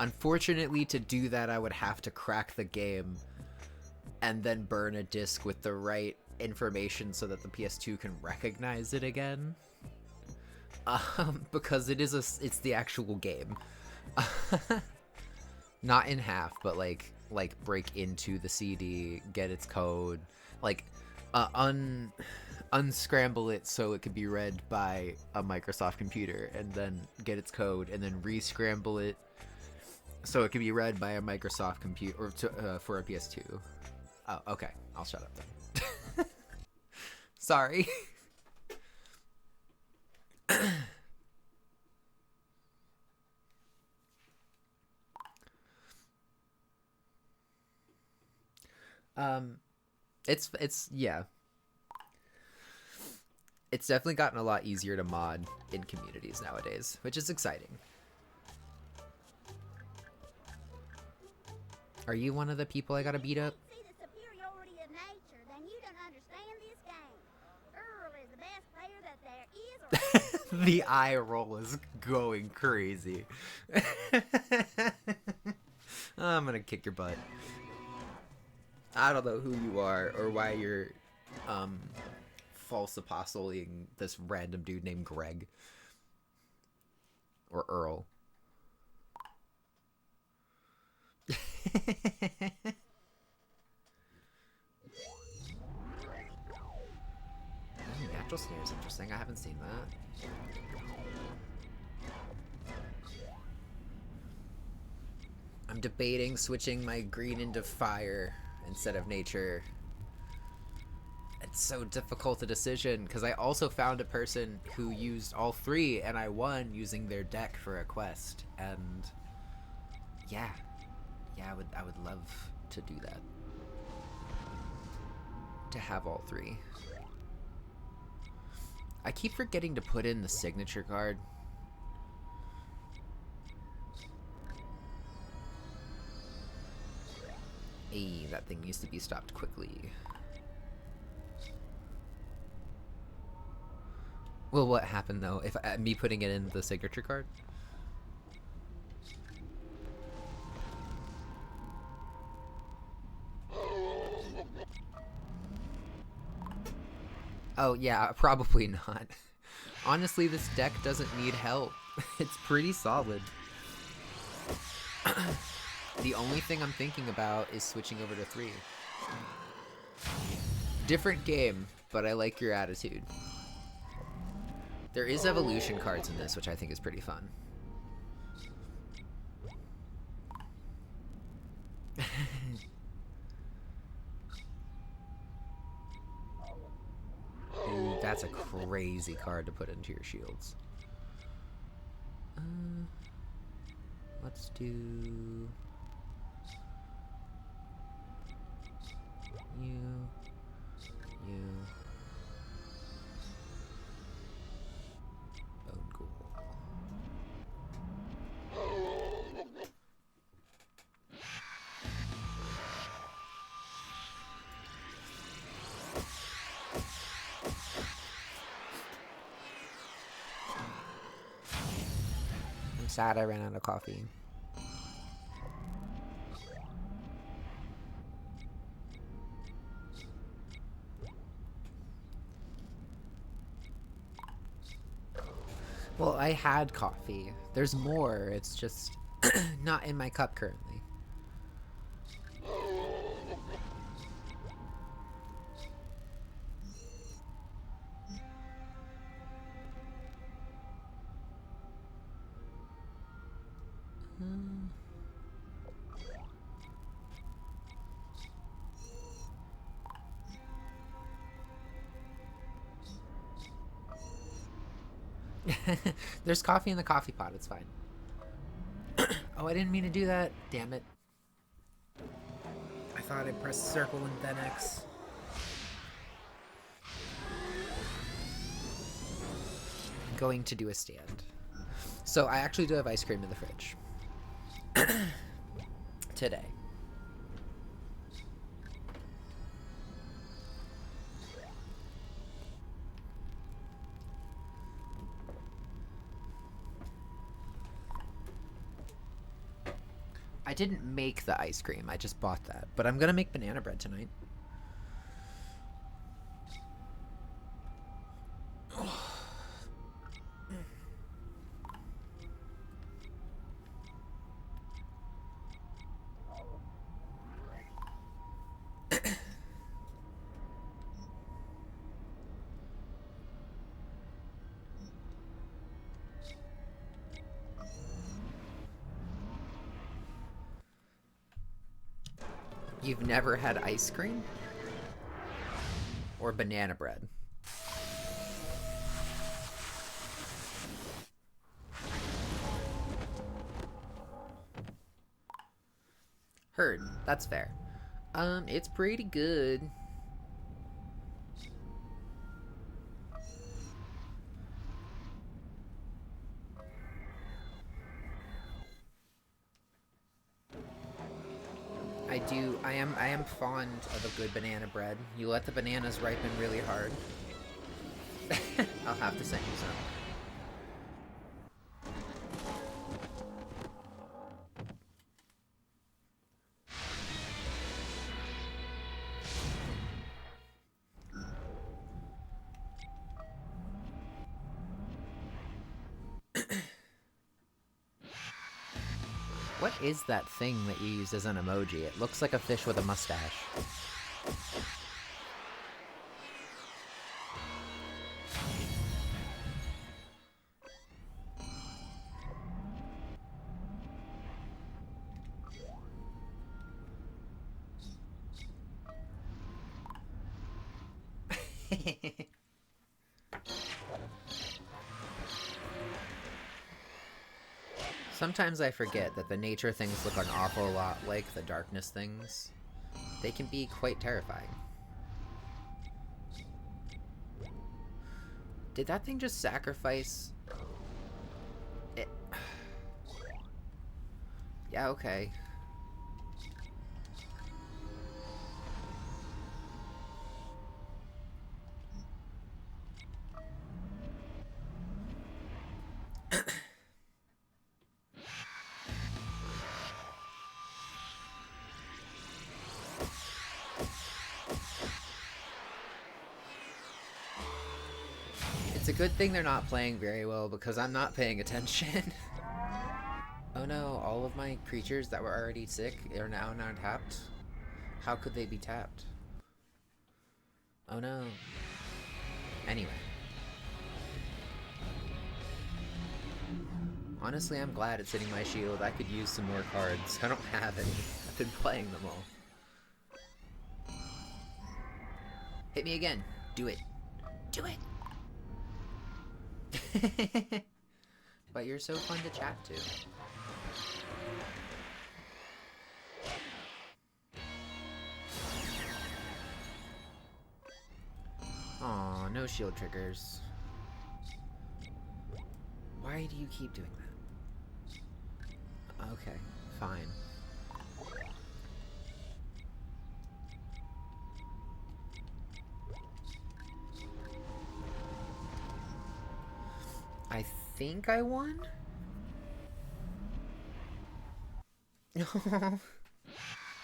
unfortunately, to do that, I would have to crack the game and then burn a disc with the right information so that the PS2 can recognize it again. Because it's the actual game. Not in half, but like break into the CD, get its code. Like, unscramble it so it could be read by a Microsoft computer, and then get its code, and then re-scramble it so it could be read by a Microsoft computer or for a PS2. Oh, okay. I'll shut up then. Sorry. It's yeah. It's definitely gotten a lot easier to mod in communities nowadays, which is exciting. Are you one of the people I gotta beat up? See the superiority of nature, then you don't understand this game. Earl is the best player that there is. Or The eye roll is going crazy. I'm gonna kick your butt. I don't know who you are or why you're false apostling this random dude named Greg or Earl. Natural snare is interesting. I haven't seen that. I'm debating switching my green into fire instead of nature. It's so difficult a decision because I also found a person who used all three and I won using their deck for a quest. And yeah, I would love to do that. To have all three. I keep forgetting to put in the signature card. Hey, that thing needs to be stopped quickly. Well, what happened though? If me putting it in the signature card? Oh yeah, probably not. Honestly, this deck doesn't need help. It's pretty solid. The only thing I'm thinking about is switching over to 3. Different game, but I like your attitude. There is evolution cards in this, which I think is pretty fun. Ooh, that's a crazy card to put into your shields. Let's do you. Bone Ghoul. I'm sad I ran out of coffee. Well, I had coffee. There's more. It's just not in my cup currently. There's coffee in the coffee pot. It's fine. Oh, I didn't mean to do that. Damn it. I thought I pressed circle and then X. I'm going to do a stand. So I actually do have ice cream in the fridge. Today. I didn't make the ice cream, I just bought that. But I'm gonna make banana bread tonight. You've never had ice cream? Or banana bread? Heard. That's fair. It's pretty good. I am fond of a good banana bread. You let the bananas ripen really hard. I'll have to send you some. What is that thing that you use as an emoji? It looks like a fish with a mustache. Sometimes I forget that the nature things look an awful lot like the darkness things. They can be quite terrifying. Did that thing just sacrifice it? Yeah, okay. It's a good thing they're not playing very well because I'm not paying attention. Oh no, all of my creatures that were already sick are now not tapped? How could they be tapped? Oh no. Anyway. Honestly, I'm glad it's hitting my shield. I could use some more cards. I don't have any. I've been playing them all. Hit me again. Do it. Do it! But you're so fun to chat to. Aw, no shield triggers. Why do you keep doing that? Okay, fine. I think I won?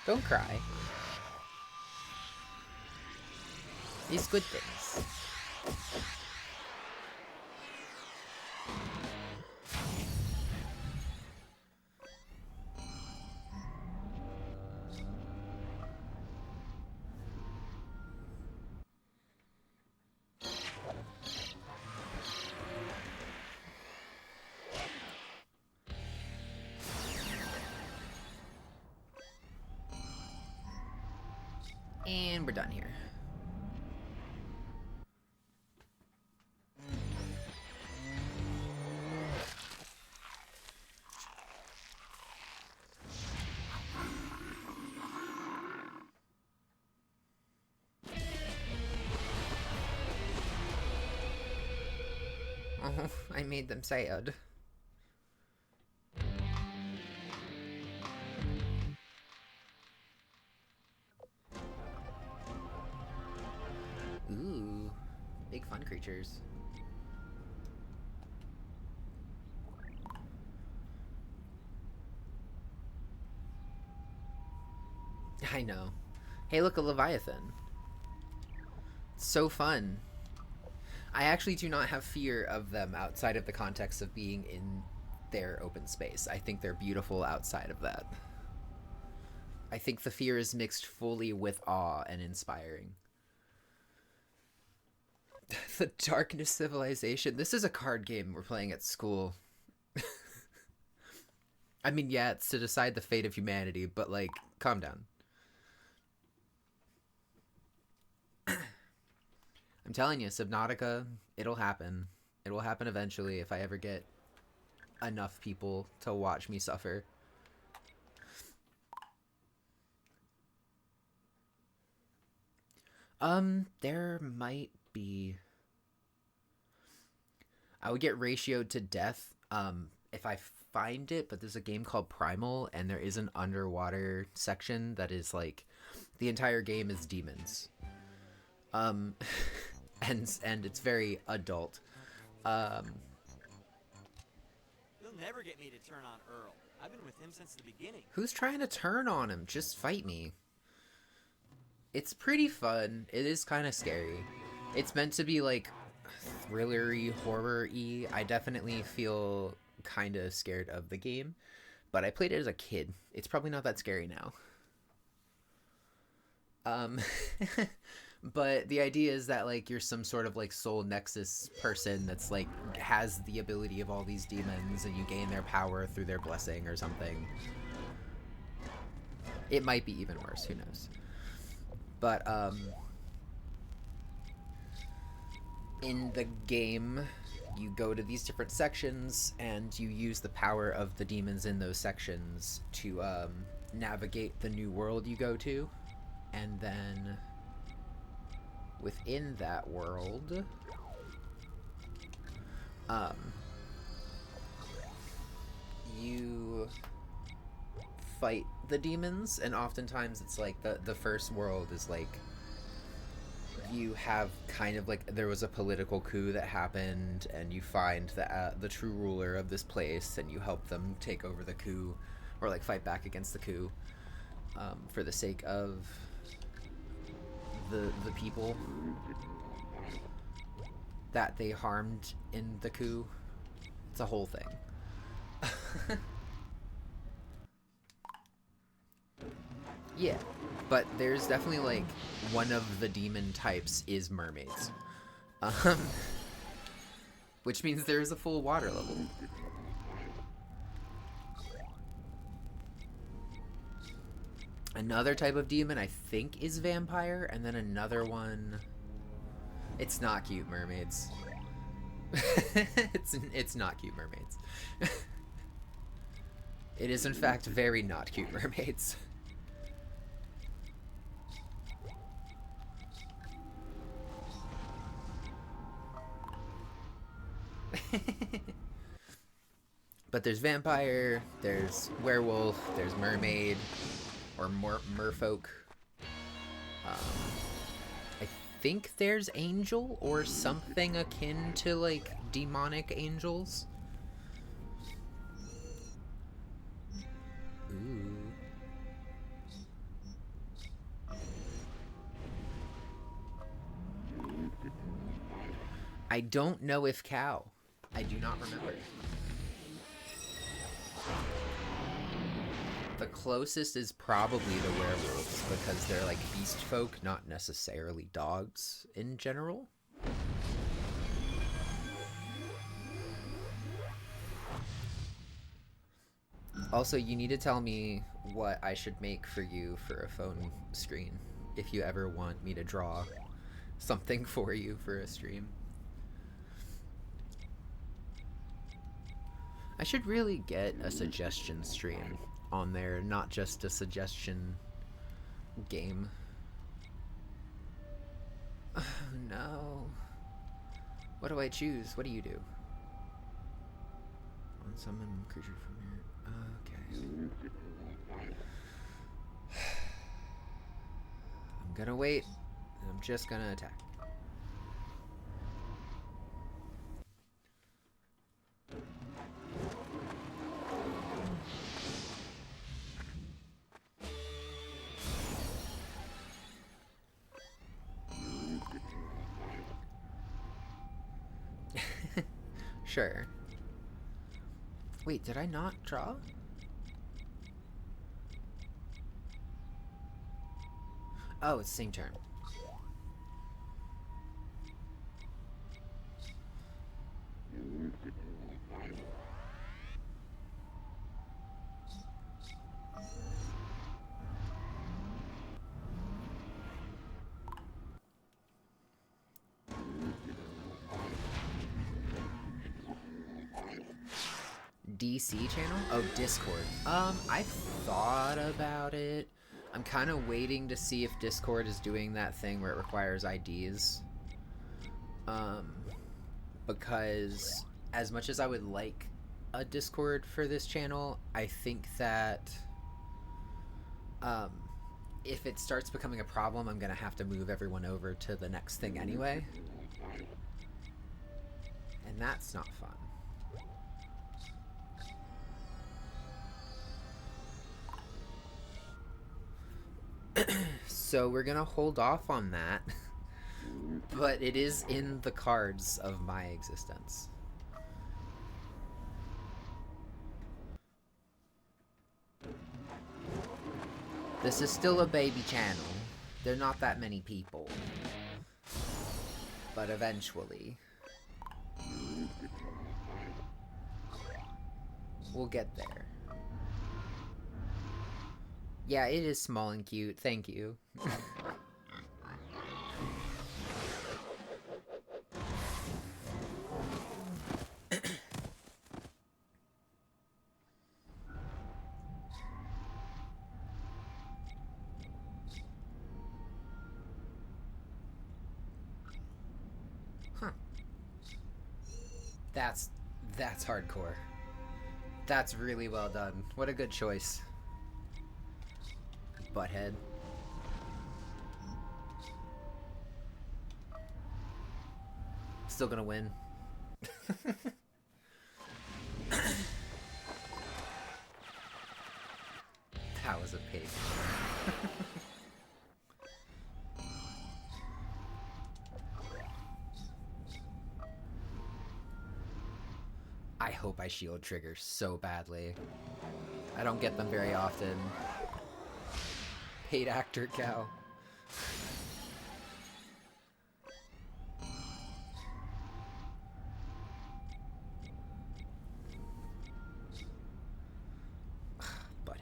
Don't cry. These good things. And we're done here. Oh, I made them sad. Ooh, big fun creatures. I know. Hey, look, a Leviathan. It's so fun. I actually do not have fear of them outside of the context of being in their open space. I think they're beautiful outside of that. I think the fear is mixed fully with awe and inspiring. The Darkness Civilization. This is a card game we're playing at school. I mean, yeah, it's to decide the fate of humanity, but, like, calm down. I'm telling you, Subnautica, it'll happen. It will happen eventually if I ever get enough people to watch me suffer. There might be. I would get ratioed to death, if I find it, but there's a game called Primal, and there is an underwater section that is like, the entire game is demons. And it's very adult. You'll never get me to turn on Earl. I've been with him since the beginning. Who's trying to turn on him? Just fight me. It's pretty fun. It is kind of scary. It's meant to be like thrillery, horror-y. I definitely feel kind of scared of the game, but I played it as a kid. It's probably not that scary now. But the idea is that like you're some sort of like soul nexus person that's like has the ability of all these demons, and you gain their power through their blessing or something. It might be even worse, who knows. But in the game, you go to these different sections and you use the power of the demons in those sections to navigate the new world you go to. And then within that world, you fight the demons, and oftentimes it's like the first world is like you have kind of like there was a political coup that happened, and you find the true ruler of this place, and you help them take over the coup, or like fight back against the coup, for the sake of the people that they harmed in the coup. It's a whole thing. Yeah, but there's definitely like one of the demon types is mermaids, which means there is a full water level. Another type of demon I think is vampire, and then another one. It's not cute mermaids. It's not cute mermaids. It is in fact very not cute mermaids. But there's vampire, there's werewolf, there's mermaid, or merfolk. I think there's angel or something akin to like demonic angels. Ooh. I don't know if cow. I do not remember. The closest is probably the werewolves, because they're like beast folk, not necessarily dogs in general. Also, you need to tell me what I should make for you for a phone screen, if you ever want me to draw something for you for a stream. I should really get a suggestion stream on there, not just a suggestion game. Oh, no. What do I choose? What do you do? Unsummon creature from here. Okay. I'm gonna wait, and I'm just gonna attack. Sure. Wait, did I not draw? Oh, it's the same turn. DC channel? Oh, Discord. I've thought about it. I'm kind of waiting to see if Discord is doing that thing where it requires IDs. Because as much as I would like a Discord for this channel, I think that if it starts becoming a problem, I'm gonna have to move everyone over to the next thing anyway. And that's not fun. So we're gonna hold off on that. But it is in the cards of my existence. This is still a baby channel. There are not that many people. But eventually, we'll get there. Yeah, it is small and cute. Thank you. Huh. That's hardcore. That's really well done. What a good choice. Butthead. Still gonna win. That was a pig. I hope I shield trigger so badly. I don't get them very often. Paid actor cow. Butthead.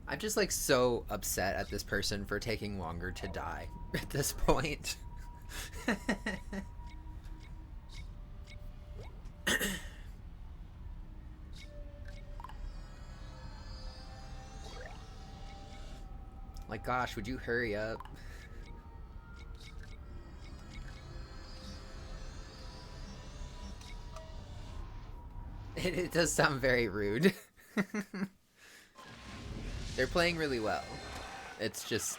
I'm just like so upset at this person for taking longer to die at this point. Like, gosh, would you hurry up? It does sound very rude. They're playing really well. It's just,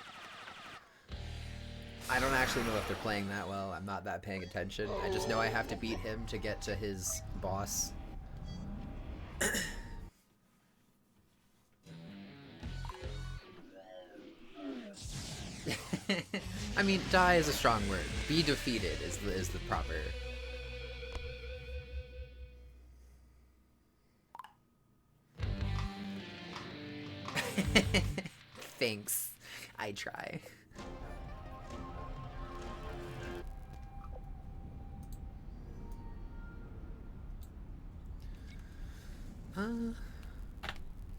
I don't actually know if they're playing that well. I'm not that paying attention. I just know I have to beat him to get to his boss. I mean, die is a strong word. Be defeated is the proper. Thanks. I try.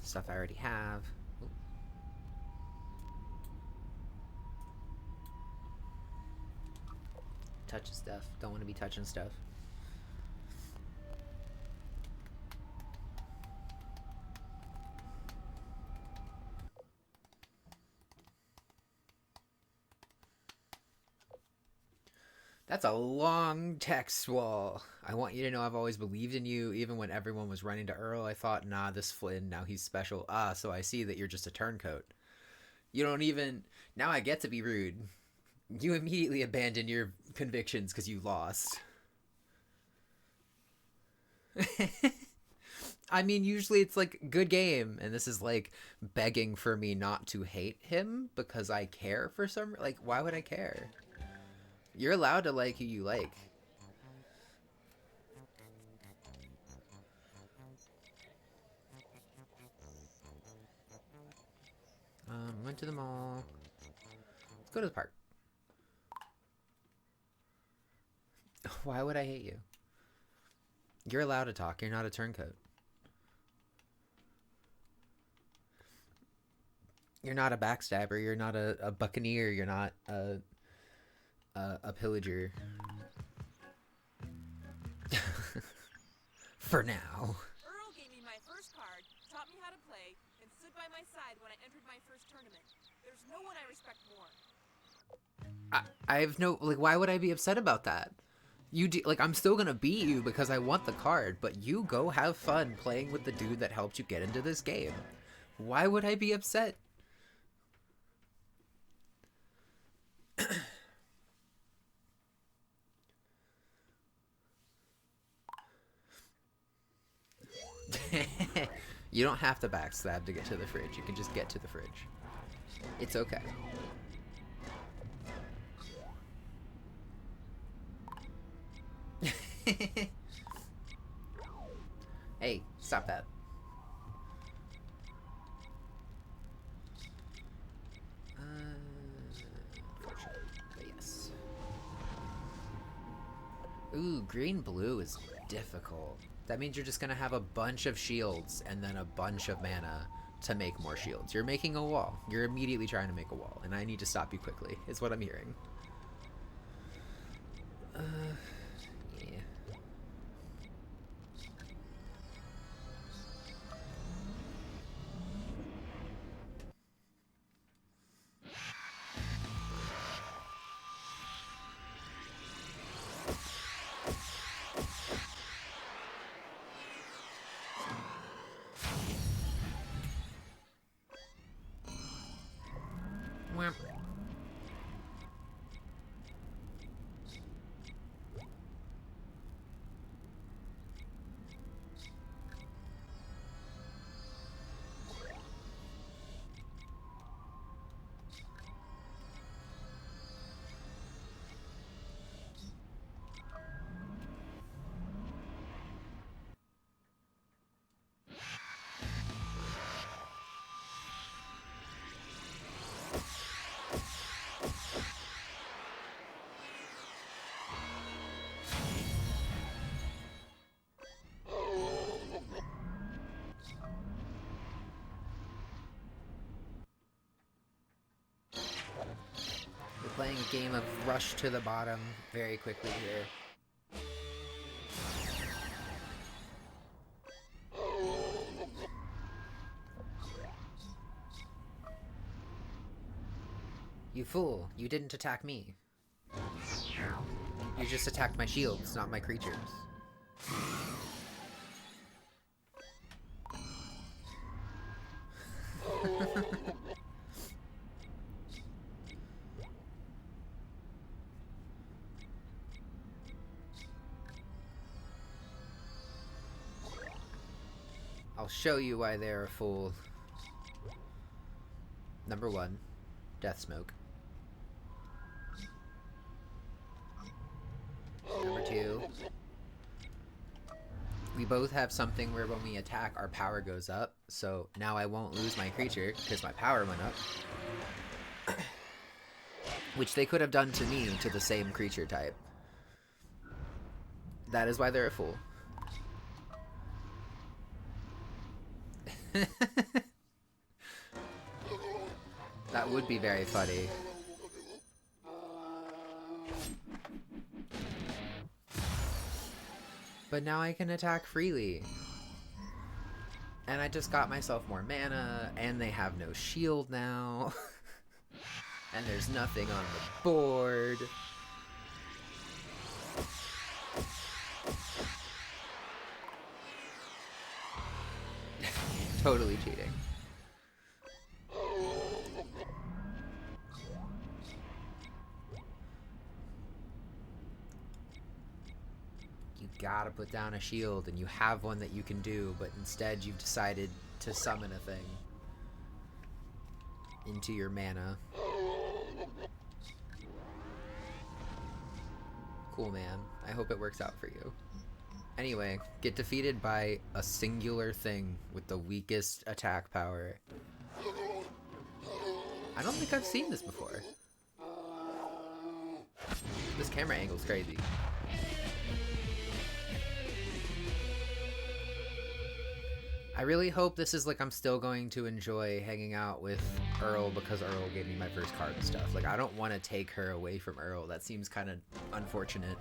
Stuff I already have. Ooh. Touching stuff. Don't want to be touching stuff. That's a long text wall. I want you to know I've always believed in you, even when everyone was running to Earl. I thought, nah, this Flynn, now he's special. Ah, so I see that you're just a turncoat. You don't even... Now I get to be rude. You immediately abandon your convictions because you lost. I mean, usually it's like, good game. And this is like begging for me not to hate him because I care for some... Like, why would I care? You're allowed to like who you like. Went to the mall. Let's go to the park. Why would I hate you? You're allowed to talk. You're not a turncoat. You're not a backstabber. You're not a buccaneer. You're not a pillager. For now. There's no one I respect more. I have no, like, why would I be upset about that? You do, like, I'm still gonna beat you because I want the card, but you go have fun playing with the dude that helped you get into this game. Why would I be upset? You don't have to backstab to get to the fridge. You can just get to the fridge. It's okay. Hey, stop that. Unfortunate, but yes. Ooh, green-blue is difficult. That means you're just gonna have a bunch of shields and then a bunch of mana to make more shields. You're making a wall. You're immediately trying to make a wall, and I need to stop you quickly, is what I'm hearing. Yeah. Wham. We're playing a game of rush to the bottom very quickly here. You fool, you didn't attack me. You just attacked my shields, not my creatures. I'll show you why they're a fool. Number 1, Death Smoke. Number 2, we both have something where when we attack, our power goes up. So now I won't lose my creature because my power went up. Which they could have done to me to the same creature type. That is why they're a fool. That would be very funny. But now I can attack freely. And I just got myself more mana, and they have no shield now. And there's nothing on the board. Totally cheating. You gotta put down a shield, and you have one that you can do, but instead you've decided to summon a thing into your mana. Cool, man. I hope it works out for you. Anyway, get defeated by a singular thing with the weakest attack power. I don't think I've seen this before. This camera angle's crazy. I really hope this is like I'm still going to enjoy hanging out with Earl because Earl gave me my first card and stuff. Like, I don't want to take her away from Earl. That seems kind of unfortunate.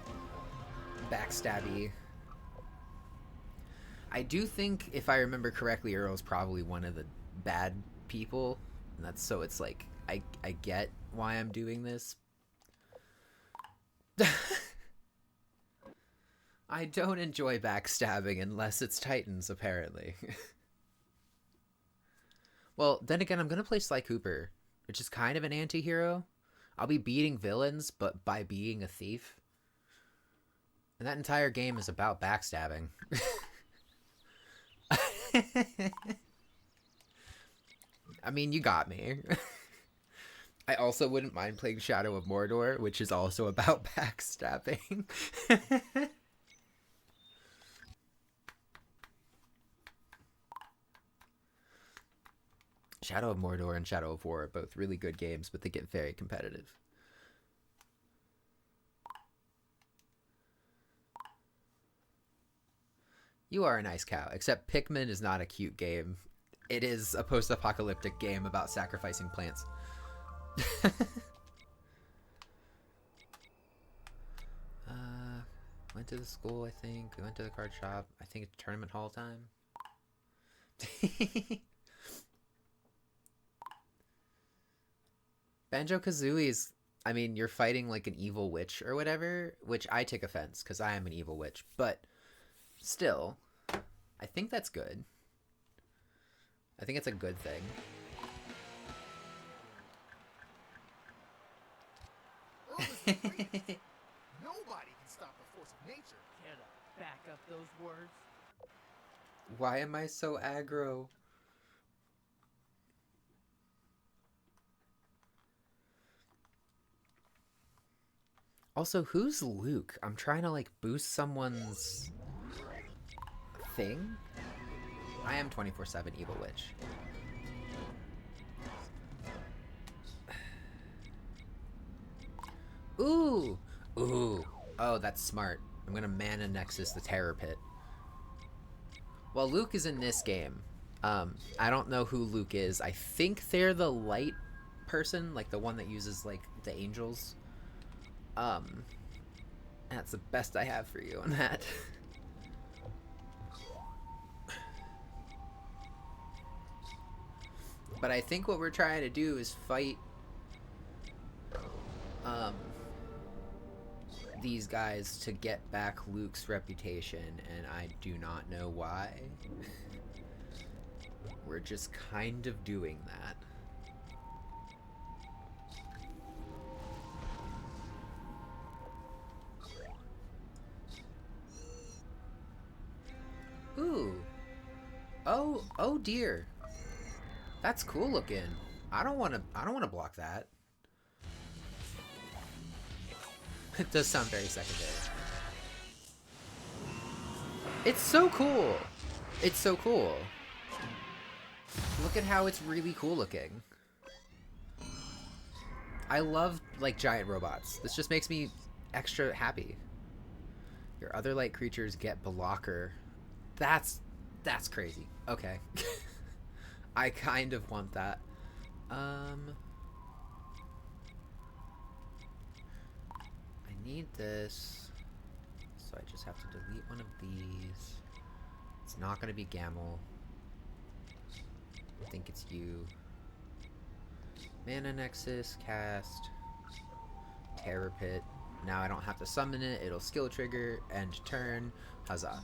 Backstabby. I do think, if I remember correctly, Earl's probably one of the bad people. And that's so it's like I get why I'm doing this. I don't enjoy backstabbing unless it's Titans, apparently. Well, then again, I'm gonna play Sly Cooper, which is kind of an anti-hero. I'll be beating villains, but by being a thief. And that entire game is about backstabbing. I mean, you got me. I also wouldn't mind playing Shadow of Mordor, which is also about backstabbing. Shadow of Mordor and Shadow of War are both really good games, but they get very competitive. You are a nice cow, except Pikmin is not a cute game. It is a post-apocalyptic game about sacrificing plants. Went to the school, I think. We went to the card shop. I think it's tournament hall time. Banjo-Kazooie is... I mean, you're fighting like an evil witch or whatever, which I take offense because I am an evil witch. But still, I think that's good. I think it's a good thing. Earl is the greatest. Nobody can stop the force of nature. Care to back up those words? Why am I so aggro? Also, who's Luke? I'm trying to, like, boost someone's thing? I am 24/7 Evil Witch. Ooh! Ooh. Oh, that's smart. I'm gonna Mana Nexus the Terror Pit. Well, Luke is in this game. I don't know who Luke is. I think they're the light person, like the one that uses, like, the angels. That's the best I have for you on that. But I think what we're trying to do is fight these guys to get back Luke's reputation, and I do not know why. We're just kind of doing that. Ooh. Oh dear. That's cool looking. I don't want to block that. It does sound very secondary. It's so cool. It's so cool. Look at how it's really cool looking. I love, like, giant robots. This just makes me extra happy. Your other light creatures get blocker. That's crazy. Okay. I kind of want that. I need this. So I just have to delete one of these. It's not going to be Gamel. I think it's you. Mana Nexus, cast. Terror Pit. Now I don't have to summon it. It'll skill trigger, end turn. Huzzah.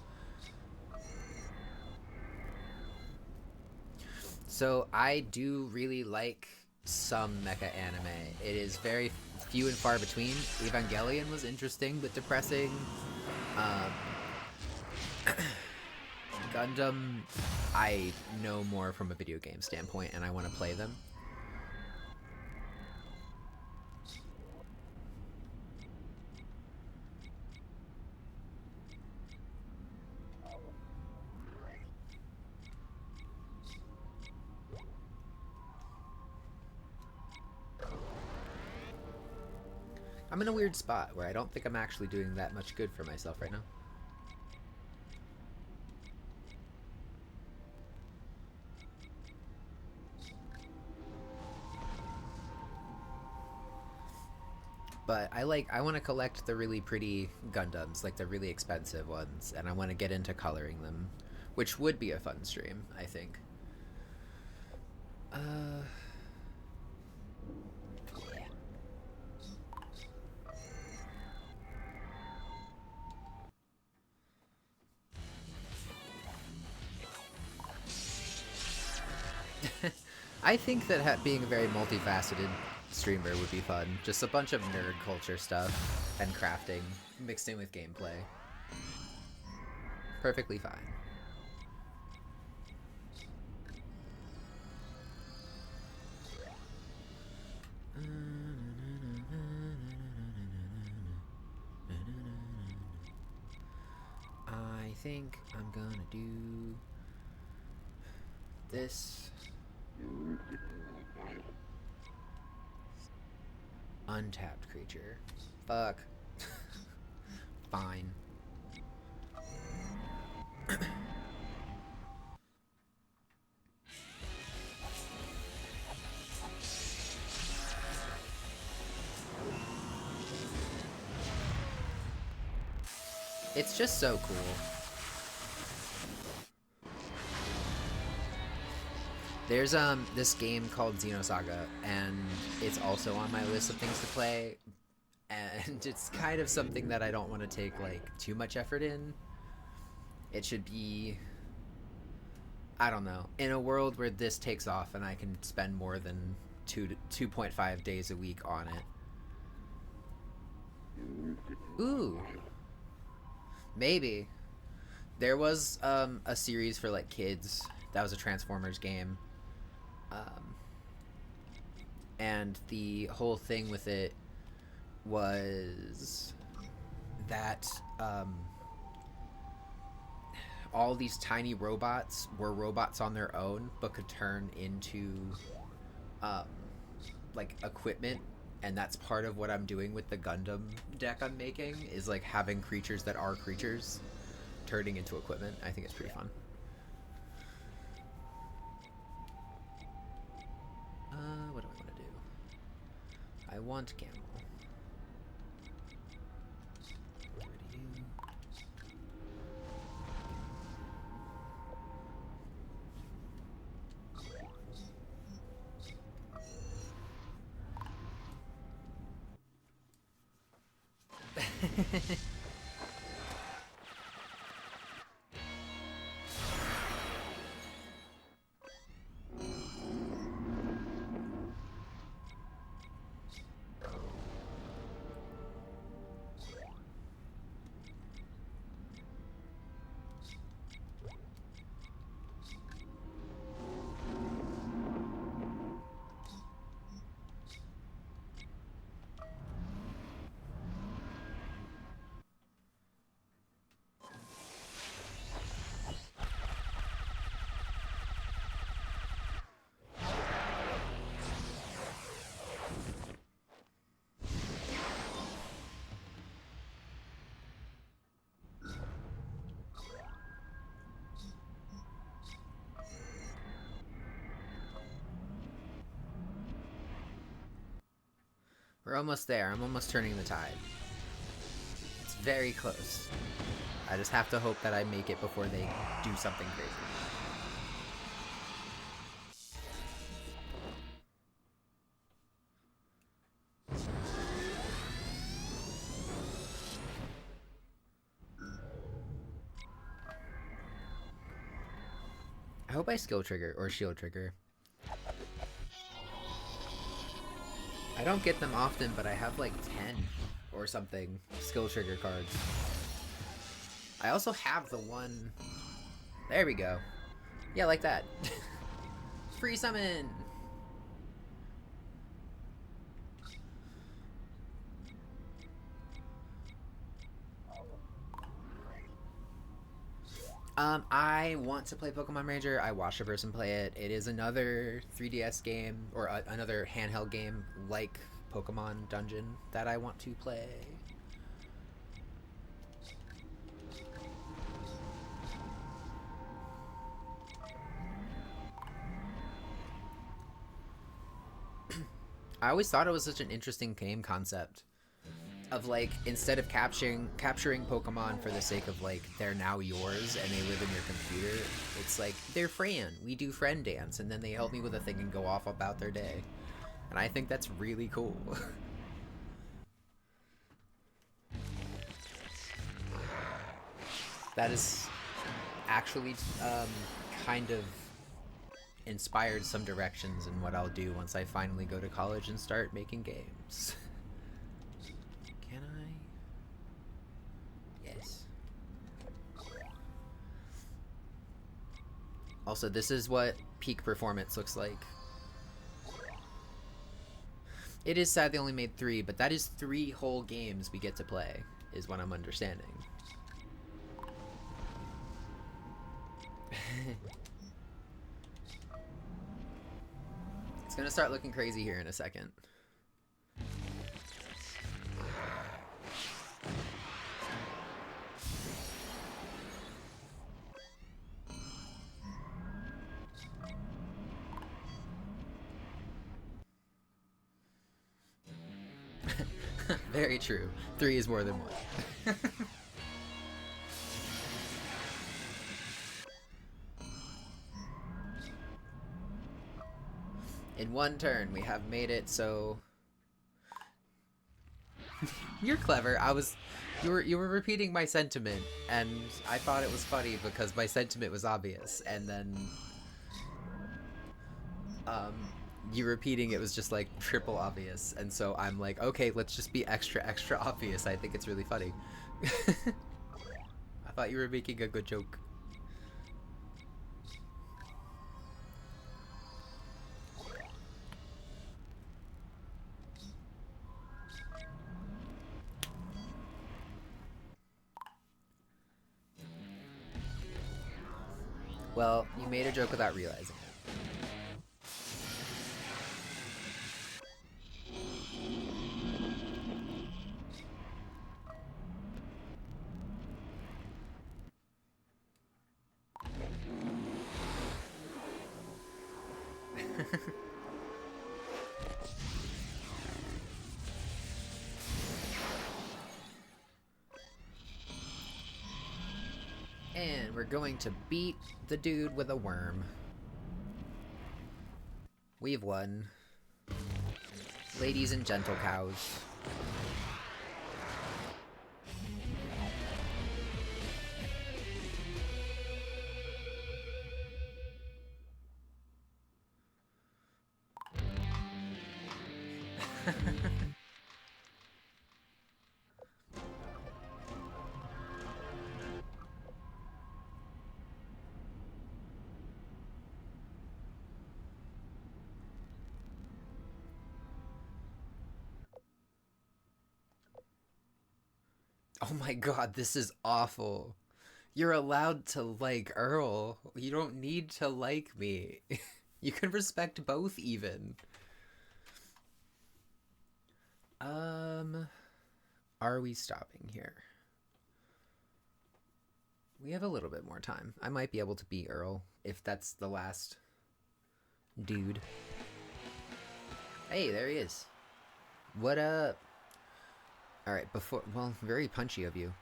So I do really like some mecha anime. It is very few and far between. Evangelion was interesting but depressing. Gundam, I know more from a video game standpoint, and I want to play them. I'm in a weird spot where I don't think I'm actually doing that much good for myself right now. But I want to collect the really pretty Gundams, like the really expensive ones, and I want to get into coloring them, which would be a fun stream, I think. I think that being a very multifaceted streamer would be fun. Just a bunch of nerd culture stuff and crafting mixed in with gameplay. Perfectly fine. I think I'm gonna do this. Untapped creature. Fuck. Fine. It's just so cool. There's this game called Xenosaga, and it's also on my list of things to play, and it's kind of something that I don't want to take like too much effort in. It should be, I don't know, in a world where this takes off and I can spend more than 2.5 days a week on it. Ooh. Maybe. There was a series for like kids that was a Transformers game. And the whole thing with it was that all these tiny robots were robots on their own, but could turn into like equipment. And that's part of what I'm doing with the Gundam deck I'm making, is like having creatures that are creatures turning into equipment. I think it's pretty fun. What do I want to do? I want camel. We're almost there. I'm almost turning the tide. It's very close. I just have to hope that I make it before they do something crazy. I hope I skill trigger or shield trigger. I don't get them often, but I have like 10 or something skill trigger cards. I also have the one... There we go. Yeah, like that. Free summon! I want to play Pokemon Ranger. I watched a person play it. It is another 3DS game, or another handheld game like Pokemon Dungeon that I want to play. I always thought it was such an interesting game concept. Of like, instead of capturing Pokemon for the sake of like they're now yours and they live in your computer, it's like they're Fran. We do friend dance, and then they help me with a thing and go off about their day. And I think that's really cool. That is actually kind of inspired some directions in what I'll do once I finally go to college and start making games. Can I? Yes. Also, this is what peak performance looks like. It is sad they only made 3, but that is 3 whole games we get to play, is what I'm understanding. It's gonna start looking crazy here in a second. Very true. 3 is more than 1. In one turn, we have made it so... You're clever. You were repeating my sentiment, and I thought it was funny because my sentiment was obvious, and then you repeating it was just like triple obvious, and so I'm like, okay, let's just be extra obvious. I think it's really funny. I thought you were making a good joke. Well, you made a joke without realizing it. And we're going to beat the dude with a worm. We've won. Ladies and gentle cows. Oh my god, this is awful. You're allowed to like Earl. You don't need to like me. You can respect both even. Are we stopping here? We have a little bit more time. I might be able to beat Earl if that's the last dude. Hey, there he is. What up? Alright, well, very punchy of you.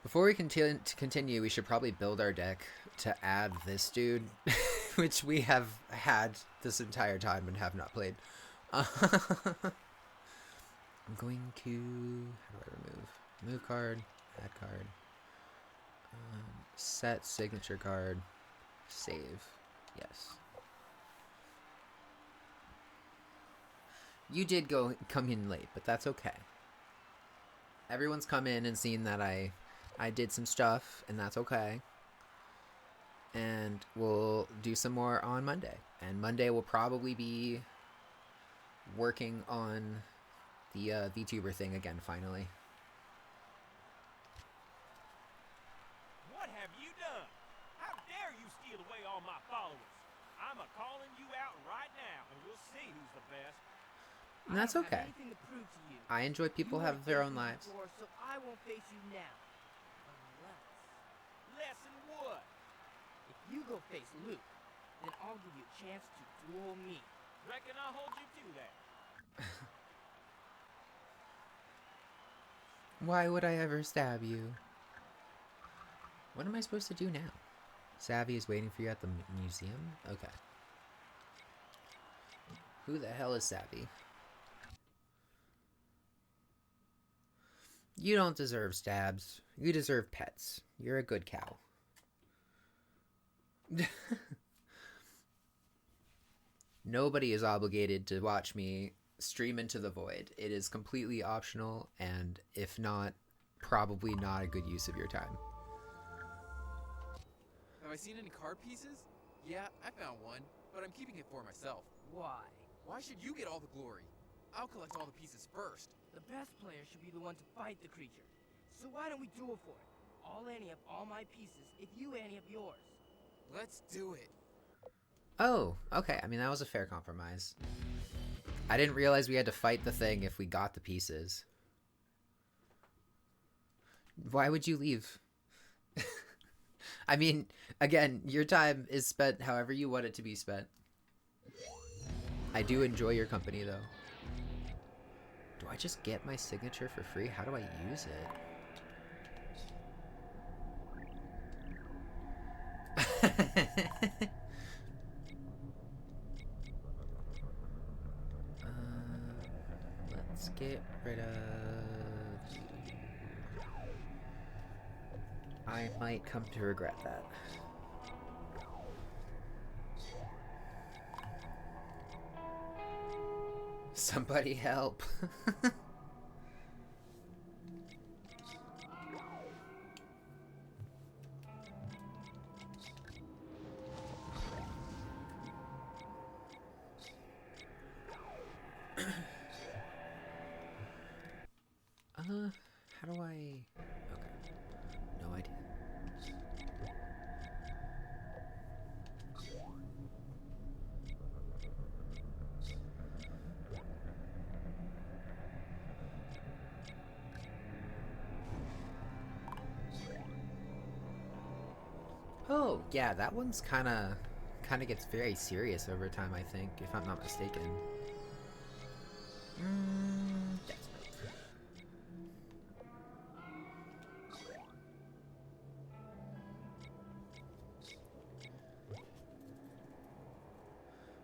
Before we continue, we should probably build our deck to add this dude, which we have had this entire time and have not played. I'm going to... How do I remove? Remove card, add card, set signature card, save. Yes. You did come in late, but that's okay. Everyone's come in and seen that I did some stuff, and that's okay. And we'll do some more on Monday. And Monday we'll probably be working on the VTuber thing again, finally. What have you done? How dare you steal away all my followers? I'm calling you out right now, and we'll see who's the best. And that's okay. Anything to prove to you. I enjoy people You have their own would've lives. faced me before, so I won't face you now. Unless, Lesson what? if you go face Luke, then I'll give you a chance to duel me. Reckon I'll hold you to that. Why would I ever stab you? What am I supposed to do now? Savvy is waiting for you at the museum? Okay. Who the hell is Savvy? You don't deserve stabs. You deserve pets. You're a good cow. Nobody is obligated to watch me stream into the void. It is completely optional, and if not, probably not a good use of your time. Have I seen any card pieces? Yeah, I found one, but I'm keeping it for myself. Why? Why should you get all the glory? I'll collect all the pieces first. The best player should be the one to fight the creature. So why don't we duel for it? I'll ante up all my pieces if you ante up yours. Let's do it. Oh, okay. I mean, that was a fair compromise. I didn't realize we had to fight the thing if we got the pieces. Why would you leave? I mean, again, your time is spent however you want it to be spent. I do enjoy your company, though. Do I just get my signature for free? How do I use it? Let's get rid of you. I might come to regret that. Somebody help. How do I... Okay. No idea. Oh, yeah, that one's kind of gets very serious over time, I think, if I'm not mistaken. That's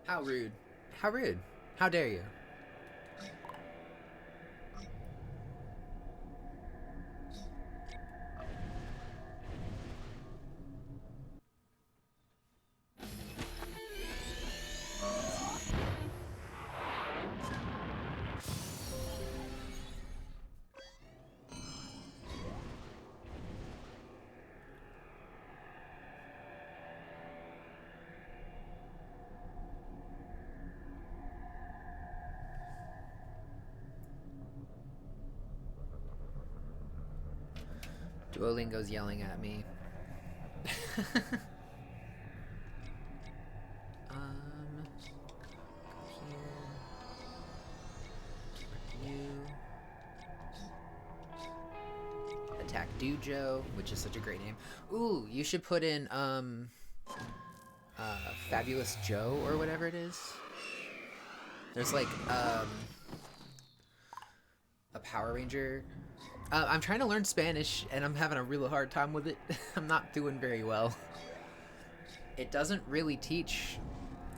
How rude. How rude. How dare you? Duolingo's yelling at me. Go here. You. Attack Dujo, which is such a great name. Ooh, you should put in Fabulous Joe or whatever it is. There's like a Power Ranger. I'm trying to learn Spanish, and I'm having a really hard time with it. I'm not doing very well. It doesn't really teach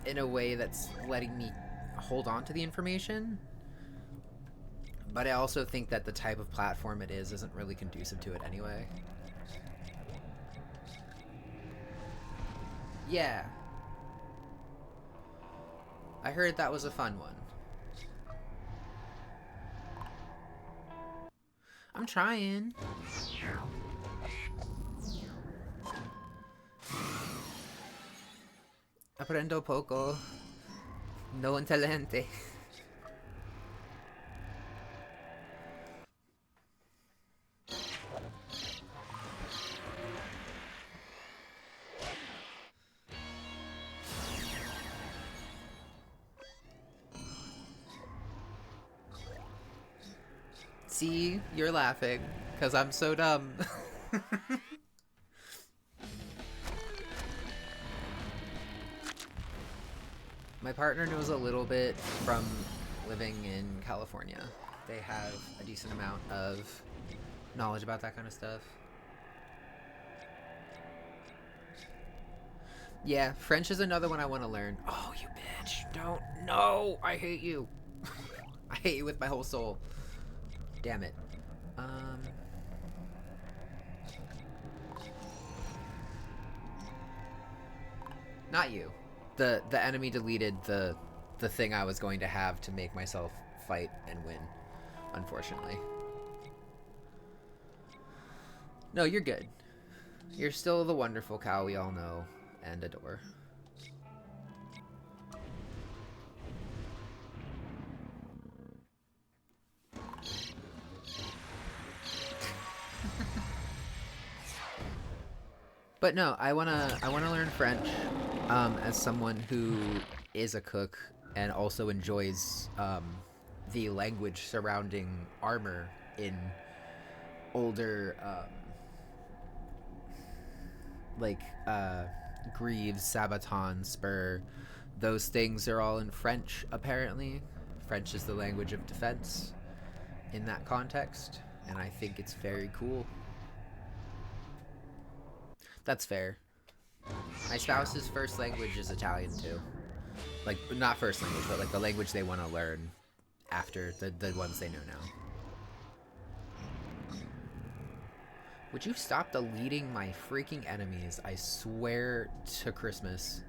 in a way that's letting me hold on to the information. But I also think that the type of platform it is isn't really conducive to it anyway. Yeah. I heard that was a fun one. I'm trying. Aprendo poco. No inteligente. See, you're laughing, because I'm so dumb. My partner knows a little bit from living in California. They have a decent amount of knowledge about that kind of stuff. Yeah, French is another one I want to learn. Oh, you bitch. Don't. No, I hate you. I hate you with my whole soul. Damn it. Not you. The enemy deleted the the thing I was going to have to make myself fight and win, unfortunately. No, you're good. You're still the wonderful cow we all know and adore. But no, I wanna learn French as someone who is a cook and also enjoys the language surrounding armor in older like Greaves, Sabaton, Spur. Those things are all in French apparently. French is the language of defense in that context, and I think it's very cool. That's fair. My spouse's first language is Italian too. Like, not first language, but like the language they want to learn after the ones they know now. Would you stop deleting my freaking enemies? I swear to Christmas.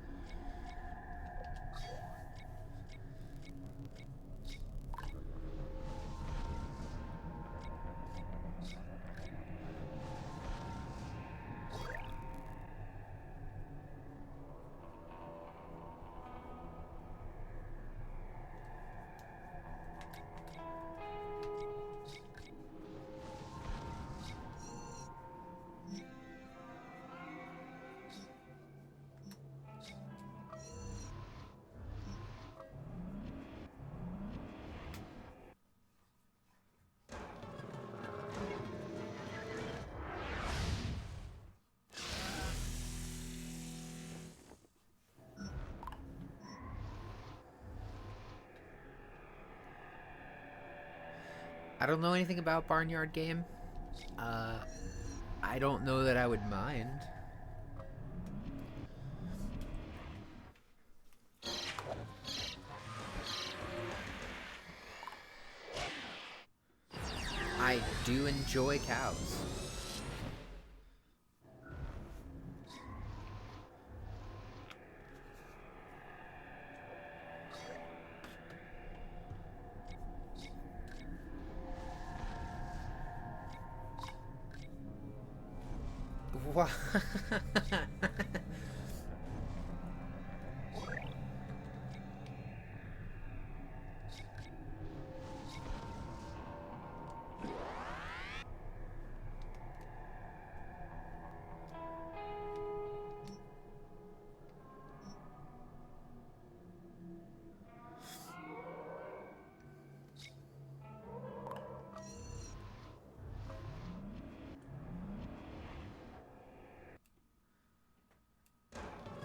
I don't know anything about Barnyard Game. I don't know that I would mind. I do enjoy cows. What?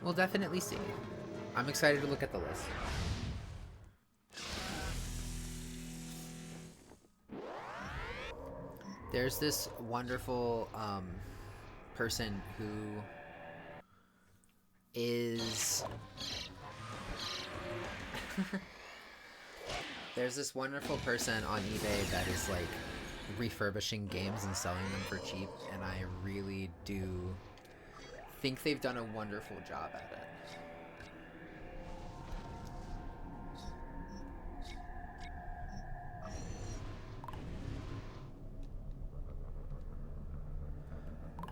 We'll definitely see. I'm excited to look at the list. There's this wonderful person who is... There's this wonderful person on eBay that is like refurbishing games and selling them for cheap, and I really do think they've done a wonderful job at it.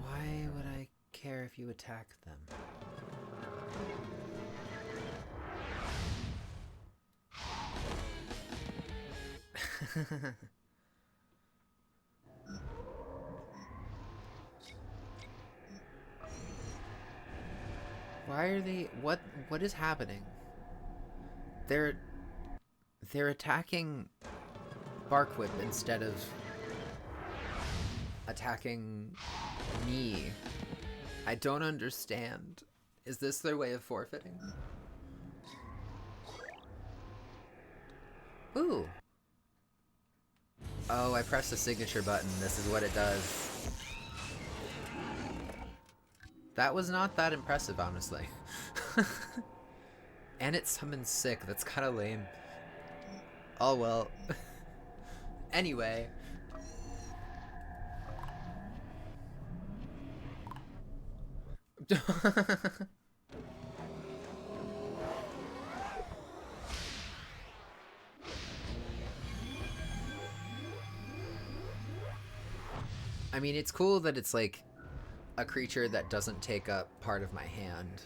Why would I care if you attack them? Why are they... What is happening? They're attacking Barkwhip instead of attacking me. I don't understand. Is this their way of forfeiting? Ooh. Oh, I pressed the signature button. This is what it does. That was not that impressive, honestly. And it summons sick. That's kind of lame. Oh, well. Anyway. mean, it's cool that it's like a creature that doesn't take up part of my hand.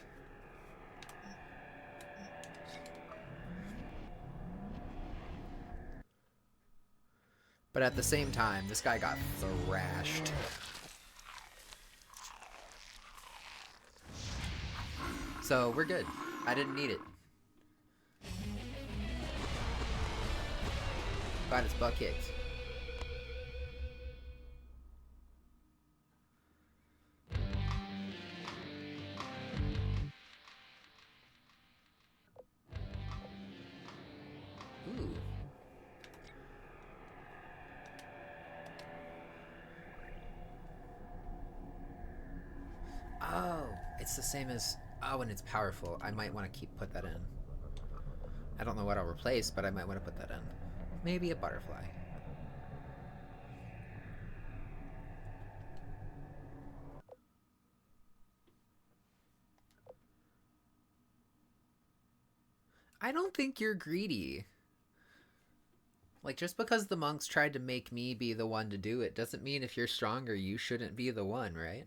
But at the same time, this guy got thrashed. So we're good. I didn't need it. Got his butt kicked. Ooh. Oh, it's the same as... Oh, and it's powerful. I might want to put that in. I don't know what I'll replace, but I might want to put that in. Maybe a butterfly. I don't think you're greedy. Like, just because the monks tried to make me be the one to do it doesn't mean if you're stronger, you shouldn't be the one, right?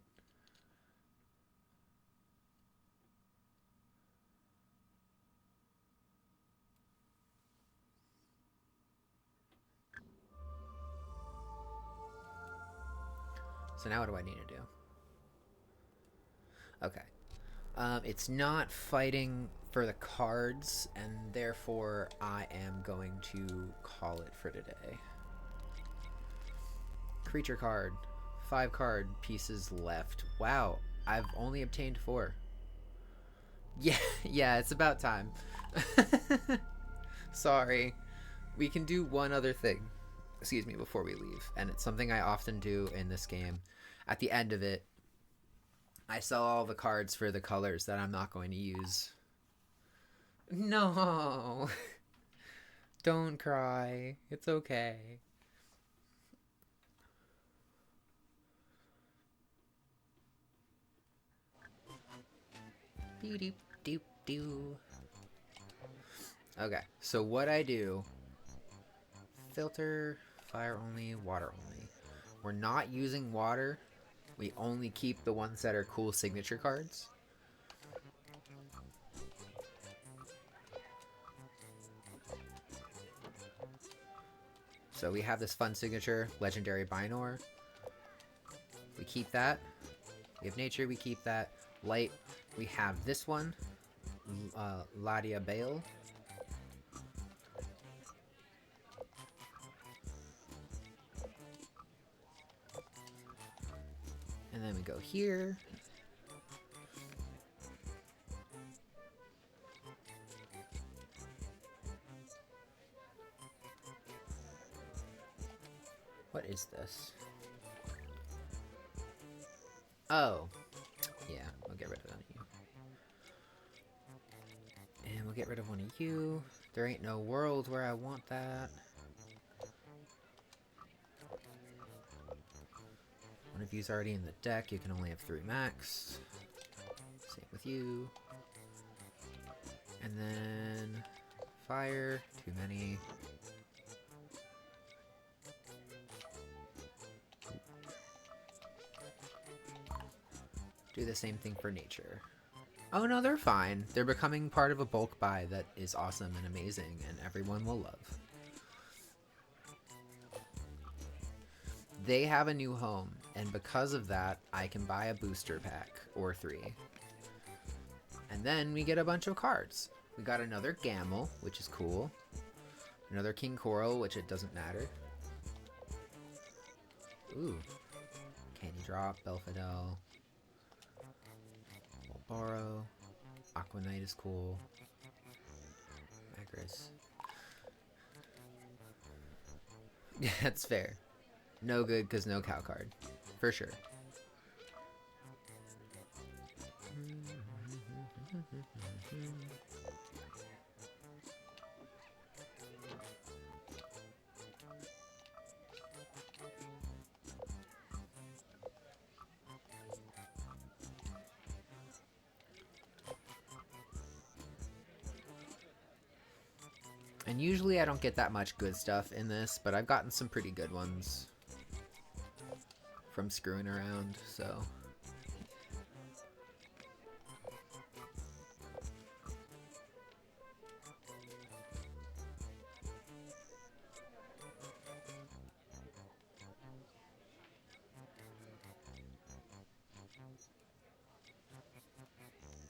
So now what do I need to do? Okay. It's not fighting for the cards, and therefore I am going to call it for today. Creature card. 5 card pieces left. Wow, I've only obtained 4. Yeah, it's about time. Sorry. We can do one other thing, excuse me, before we leave, and it's something I often do in this game. At the end of it, I sell all the cards for the colors that I'm not going to use. No! Don't cry. It's okay. Doo-doo-doo-doo. Okay, so what I do... Filter, fire only, water only. We're not using water. We only keep the ones that are cool signature cards. So we have this fun signature, Legendary Binor. We keep that. We have nature, we keep that. Light, we have this one, Ladia Bale. And then we go here. What is this? Oh. Yeah, we'll get rid of one of you. And we'll get rid of one of you. There ain't no world where I want that. One of you's already in the deck. You can only have 3 max. Same with you. And then fire. Too many. Do the same thing for nature. Oh no, they're fine. They're becoming part of a bulk buy that is awesome and amazing and everyone will love. They have a new home, and because of that, I can buy a booster pack, or 3. And then we get a bunch of cards. We got another Gamel, which is cool. Another King Coral, which it doesn't matter. Ooh. Candy Drop, Belfadel. Borrow. Aquanite is cool. Agris. Yeah, that's fair. No good because no cow card. For sure. And usually I don't get that much good stuff in this, but I've gotten some pretty good ones from screwing around, so.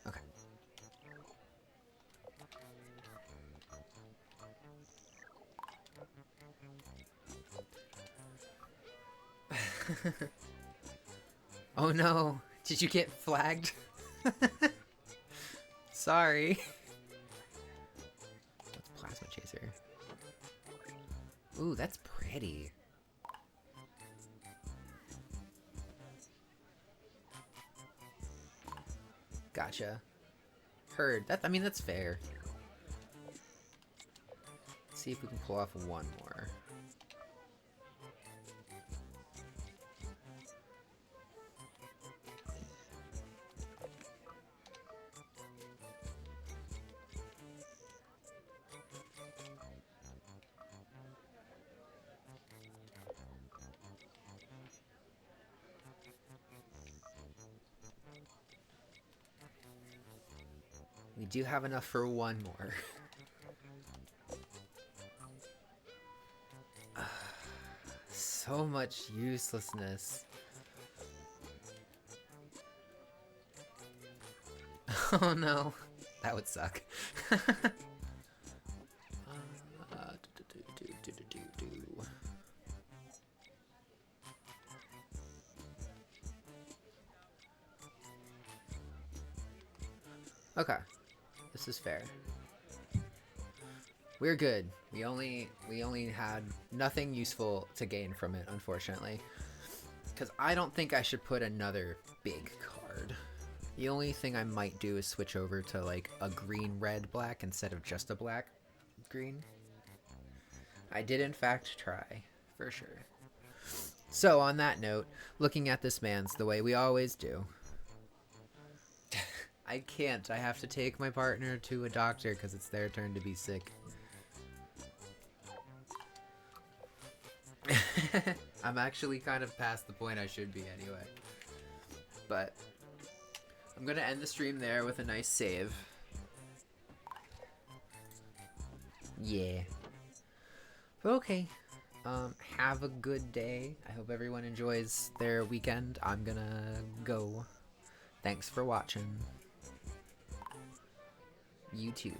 Okay. Oh no, did you get flagged? Sorry. That's Plasma Chaser. Ooh, that's pretty. Gotcha. Heard. I mean, that's fair. Let's see if we can pull off one more. We do have enough for one more. So much uselessness. Oh no, that would suck. Okay, this is fair. We're good. We only had nothing useful to gain from it, unfortunately. Because I don't think I should put another big card. The only thing I might do is switch over to like a green, red, black instead of just a black, green. I did in fact try, for sure. So on that note, looking at this man's the way we always do. I can't. I have to take my partner to a doctor because it's their turn to be sick. I'm actually kind of past the point I should be anyway. But I'm going to end the stream there with a nice save. Yeah. But okay. Have a good day. I hope everyone enjoys their weekend. I'm gonna go. Thanks for watching. You too.